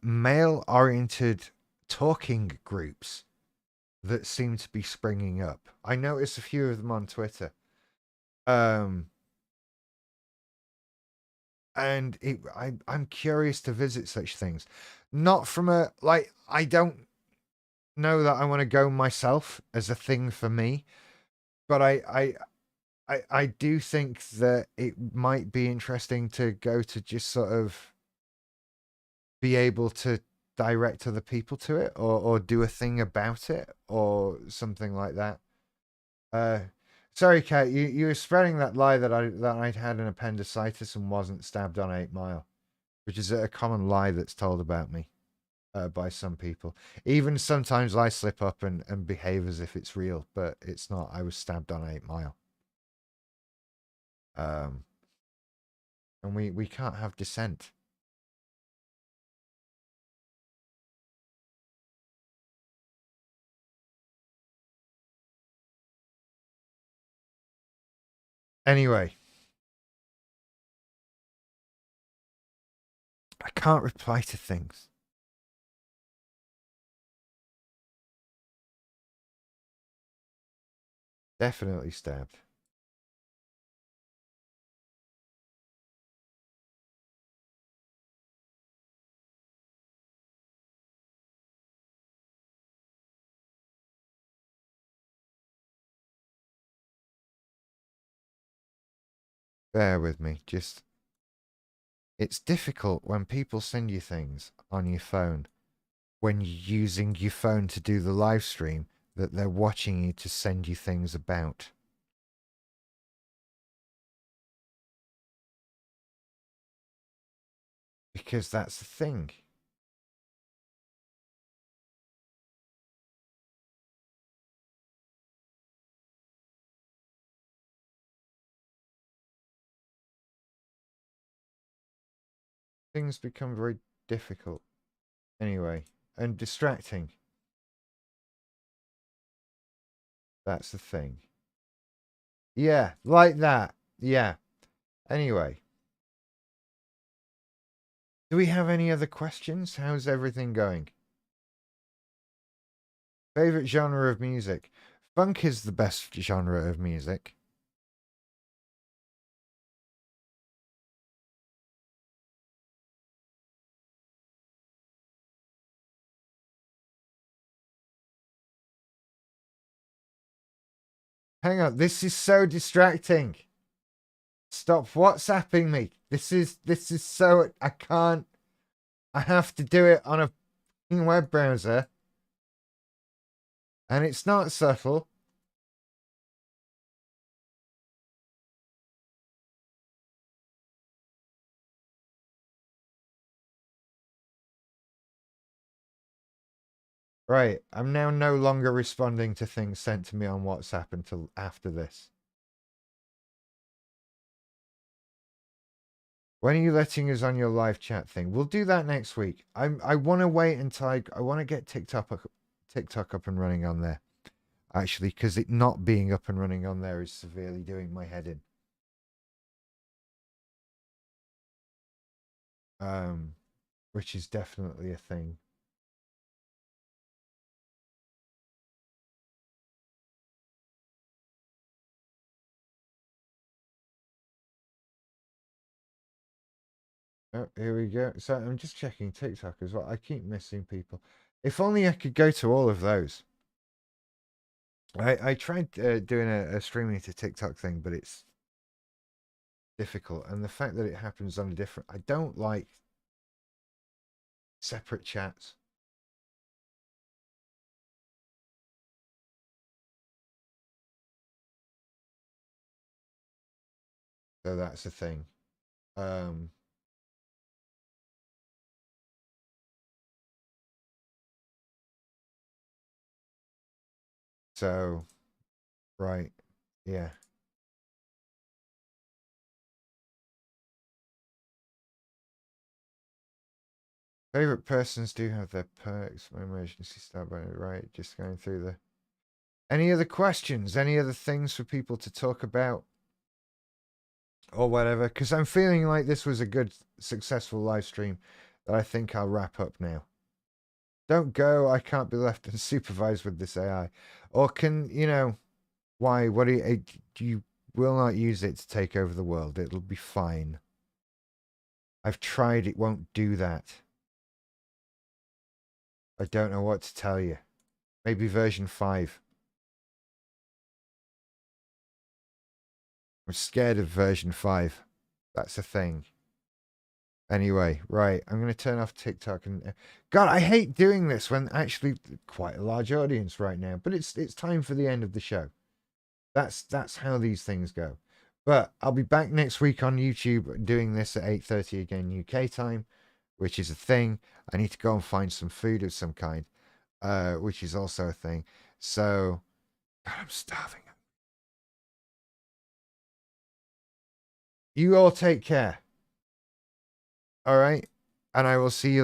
male oriented talking groups that seem to be springing up. I noticed a few of them on Twitter. And I'm curious to visit such things. Not from a like I don't know that I want to go myself as a thing for me, but I do think that it might be interesting to go to just sort of be able to direct other people to it or do a thing about it or something like that. Sorry, Kat, you were spreading that lie that I'd had an appendicitis and wasn't stabbed on 8 Mile, which is a common lie that's told about me by some people. Even sometimes I slip up and behave as if it's real, but it's not. I was stabbed on 8 Mile. And we can't have dissent. Anyway, I can't reply to things. Definitely stabbed. Bear with me. Just it's difficult when people send you things on your phone when you're using your phone to do the live stream that they're watching you to send you things about. Because that's the thing. Things become very difficult. Anyway, and distracting. That's the thing. Yeah, like that. Yeah. Anyway. Do we have any other questions? How's everything going? Favorite genre of music? Funk is the best genre of music. Hang on, this is so distracting. Stop WhatsApping me. This is so I can't. I have to do it on a web browser. And it's not subtle. Right, I'm now no longer responding to things sent to me on WhatsApp until after this. When are you letting us on your live chat thing? We'll do that next week. I want to wait until I want to get TikTok up and running on there. Actually, because it not being up and running on there is severely doing my head in. Which is definitely a thing. Oh, here we go. So I'm just checking TikTok as well. I keep missing people. If only I could go to all of those. I tried doing a streaming to TikTok thing, but it's difficult. And the fact that it happens on a different... I don't like separate chats. So that's the thing. So, right. Yeah. Favorite persons do have their perks. My emergency start by right. Just going through the... Any other questions? Any other things for people to talk about? Or whatever? Because I'm feeling like this was a good, successful live stream that I think I'll wrap up now. Don't go. I can't be left unsupervised with this AI. Or can, why? What do you will not use it to take over the world. It'll be fine. I've tried. It won't do that. I don't know what to tell you. Maybe version 5. I'm scared of version 5. That's the thing. Anyway, right. I'm going to turn off TikTok and God, I hate doing this when actually quite a large audience right now, but it's time for the end of the show. That's how these things go. But I'll be back next week on YouTube doing this at 8:30 again UK time, which is a thing. I need to go and find some food of some kind, which is also a thing. So, God, I'm starving. You all take care. All right, and I will see you